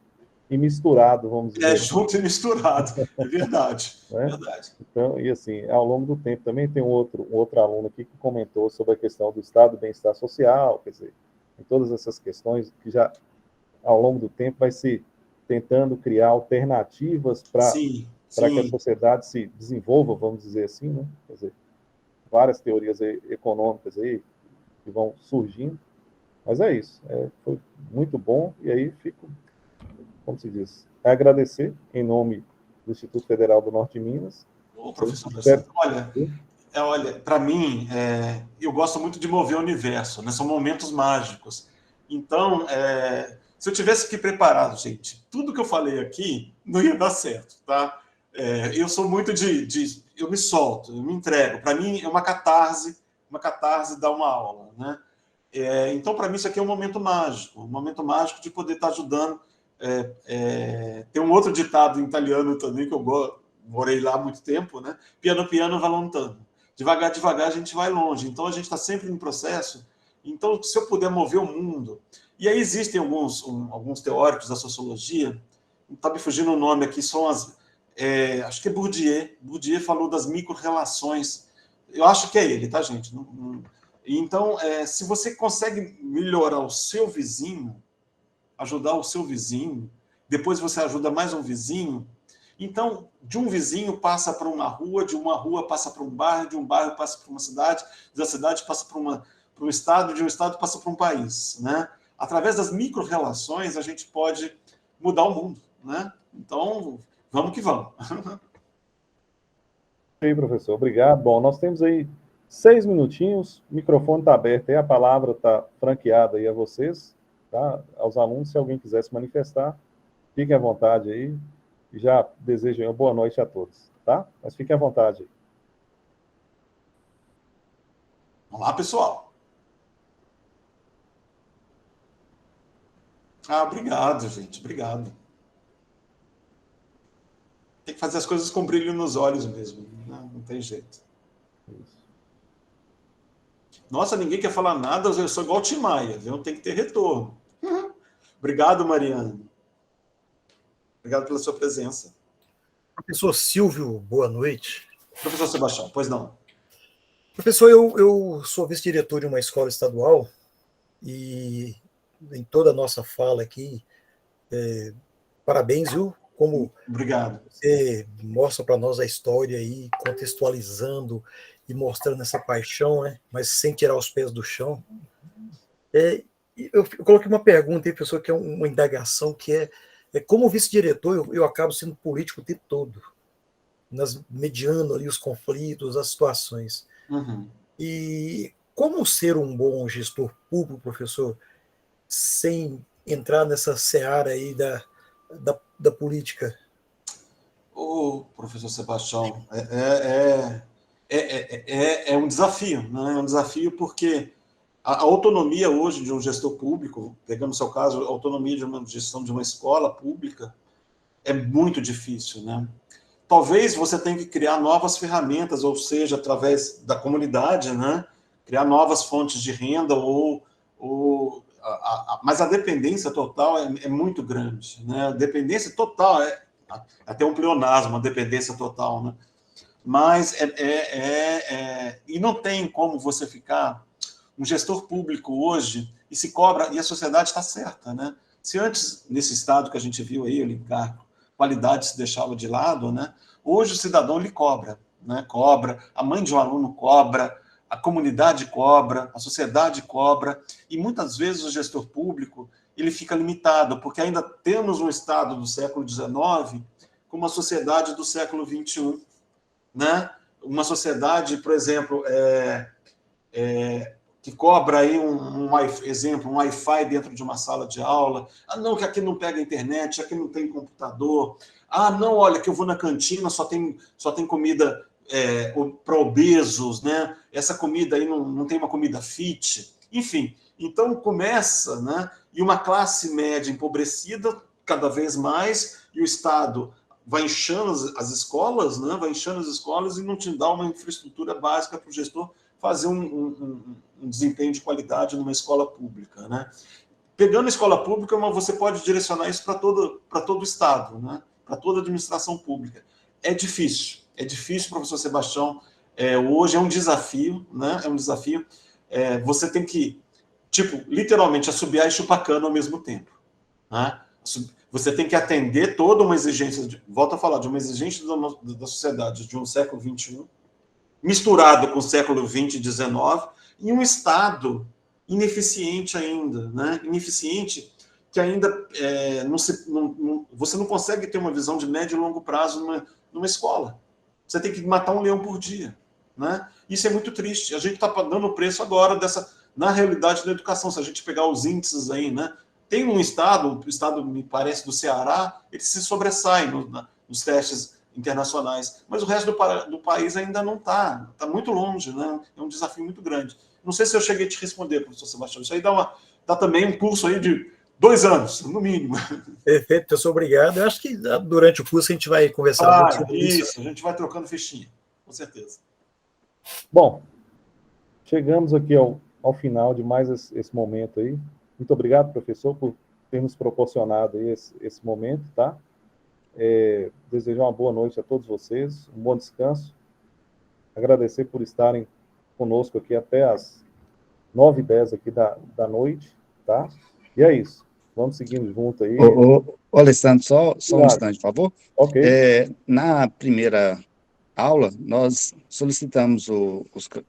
e misturado, vamos dizer. Junto e misturado, é verdade. Né? Verdade. Então, e assim, ao longo do tempo também tem um outro aluno aqui que comentou sobre a questão do estado do bem-estar social, quer dizer, em todas essas questões que já, ao longo do tempo, vai se tentando criar alternativas para que a sociedade se desenvolva, vamos dizer assim, né? Quer dizer, várias teorias econômicas aí que vão surgindo, mas é isso, foi muito bom, e aí fico, como se diz, agradecer em nome do Instituto Federal do Norte de Minas. Professor, olha, para mim, eu gosto muito de mover o universo, né? São momentos mágicos. Então, se eu tivesse que preparar, gente, tudo que eu falei aqui não ia dar certo, tá? Eu sou muito eu me solto, eu me entrego. Para mim, é uma catarse dar uma aula, né? Então, para mim, isso aqui é um momento mágico de poder estar ajudando. Tem um outro ditado em italiano também que eu morei lá há muito tempo, né? Piano piano va lontano. Devagar, devagar a gente vai longe. Então a gente está sempre em processo. Então, se eu puder mover o mundo, e aí existem alguns teóricos da sociologia, não está me fugindo o nome aqui, são acho que é Bourdieu. Bourdieu falou das micro-relações. Eu acho que é ele, tá, gente? Então, se você consegue melhorar o seu vizinho, ajudar o seu vizinho, depois você ajuda mais um vizinho, então, de um vizinho passa para uma rua, de uma rua passa para um bairro, de um bairro passa para uma cidade, da cidade passa para um estado, de um estado passa para um país, né? Através das micro-relações, a gente pode mudar o mundo, né? Então, vamos que vamos. Aí, professor, obrigado. Bom, nós temos aí 6 minutinhos, o microfone está aberto aí, a palavra está franqueada aí a vocês, tá? Aos alunos, se alguém quiser se manifestar, fiquem à vontade aí. Já desejo uma boa noite a todos, tá? Mas fiquem à vontade aí. Vamos lá, pessoal. Obrigado, gente. Obrigado. Tem que fazer as coisas com brilho nos olhos mesmo. Não tem jeito. Nossa, ninguém quer falar nada, eu sou igual o Tim Maia, viu? Tem que ter retorno. Obrigado, Mariana. Obrigado pela sua presença. Professor Silvio, boa noite. Professor Sebastião, pois não. Professor, eu sou vice-diretor de uma escola estadual e em toda a nossa fala aqui, parabéns, viu? Como Obrigado. Você mostra para nós a história aí, contextualizando e mostrando essa paixão, né? Mas sem tirar os pés do chão. Eu coloquei uma pergunta aí, professor, que é uma indagação, que como vice-diretor, eu acabo sendo político o tempo todo, mediando ali os conflitos, as situações. Uhum. E como ser um bom gestor público, professor, sem entrar nessa seara aí da política? Professor Sebastião, é um desafio, né? É um desafio porque a autonomia hoje de um gestor público, pegando o seu caso, a autonomia de uma gestão de uma escola pública, é muito difícil, né? Talvez você tenha que criar novas ferramentas, ou seja, através da comunidade, né? criar novas fontes de renda, mas a dependência total é muito grande, né? A dependência total é até um pleonasmo, a dependência total, né? Mas e não tem como você ficar um gestor público hoje e se cobra, e a sociedade está certa, né? Se antes, nesse estado que a gente viu aí, Olincar, qualidade se deixava de lado, né? Hoje o cidadão lhe cobra, né? Cobra, a mãe de um aluno cobra, a comunidade cobra, a sociedade cobra, e muitas vezes o gestor público ele fica limitado, porque ainda temos um estado do século XIX com uma sociedade do século XXI, né? Uma sociedade, por exemplo, que cobra aí um Wi-Fi dentro de uma sala de aula. Ah, não, que aqui não pega internet, aqui não tem computador. Ah, não, olha, que eu vou na cantina, só tem comida para obesos, né? Essa comida aí não tem uma comida fit. Enfim, então começa, né? E uma classe média empobrecida cada vez mais, e o Estado vai inchando as escolas, né? Vai inchando as escolas e não te dá uma infraestrutura básica para o gestor fazer um desempenho de qualidade numa escola pública, né? Pegando a escola pública, você pode direcionar isso para todo o Estado, né? Para toda a administração pública. É difícil, professor Sebastião. Hoje é um desafio, né? É um desafio. Você tem que, literalmente, assobiar e chupar cana ao mesmo tempo, né? Você tem que atender toda uma exigência, volto a falar, de uma exigência da sociedade de um século XXI, misturado com o século XX e XIX, e um Estado ineficiente ainda, né? Ineficiente, que ainda você não consegue ter uma visão de médio e longo prazo numa escola. Você tem que matar um leão por dia, né? Isso é muito triste. A gente está pagando o preço agora na realidade da educação. Se a gente pegar os índices aí, né? Tem um estado, o estado, me parece, do Ceará, ele se sobressai nos testes internacionais, mas o resto do país ainda não está muito longe, né? É um desafio muito grande. Não sei se eu cheguei a te responder, professor Sebastião. Isso aí dá também um curso aí de 2 anos, no mínimo. Perfeito, professor, obrigado. Eu acho que durante o curso a gente vai conversar muito sobre isso. Isso, a gente vai trocando fichinha, com certeza. Bom, chegamos aqui ao final de mais esse momento aí. Muito obrigado, professor, por ter nos proporcionado aí esse momento, tá? Desejar uma boa noite a todos vocês, um bom descanso. Agradecer por estarem conosco aqui até as 9h10 aqui da noite, tá? E é isso. Vamos seguindo junto aí. Ô, Alessandro, só um instante, por favor. Ok. Na primeira aula, nós solicitamos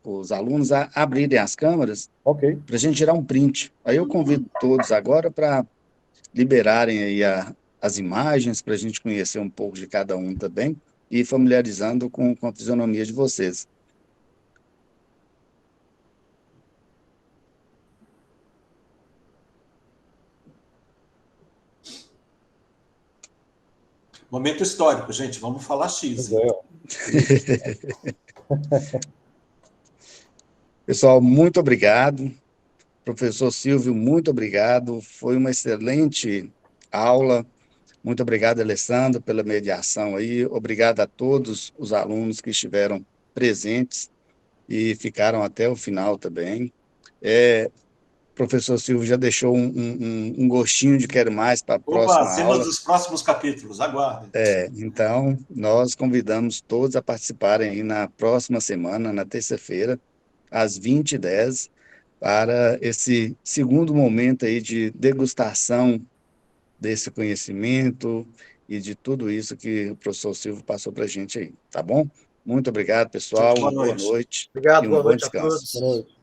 os alunos a abrirem as câmeras para a gente tirar um print. Aí eu convido todos agora para liberarem aí as imagens, para a gente conhecer um pouco de cada um também e familiarizando com a fisionomia de vocês. Momento histórico, gente. Vamos falar X. Pessoal, muito obrigado. Professor Silvio, muito obrigado. Foi uma excelente aula. Muito obrigado, Alessandro, pela mediação aí. Obrigado a todos os alunos que estiveram presentes e ficaram até o final também. Professor Silvio já deixou um gostinho de quero mais para a próxima cenas aula. dos próximos capítulos, aguardem. Então, nós convidamos todos a participarem aí na próxima semana, na terça-feira, às 20h10, para esse segundo momento aí de degustação desse conhecimento e de tudo isso que o professor Silvio passou para a gente aí, tá bom? Muito obrigado, pessoal. Boa noite. Obrigado, e um boa bom noite a descanso. todos. Boa noite.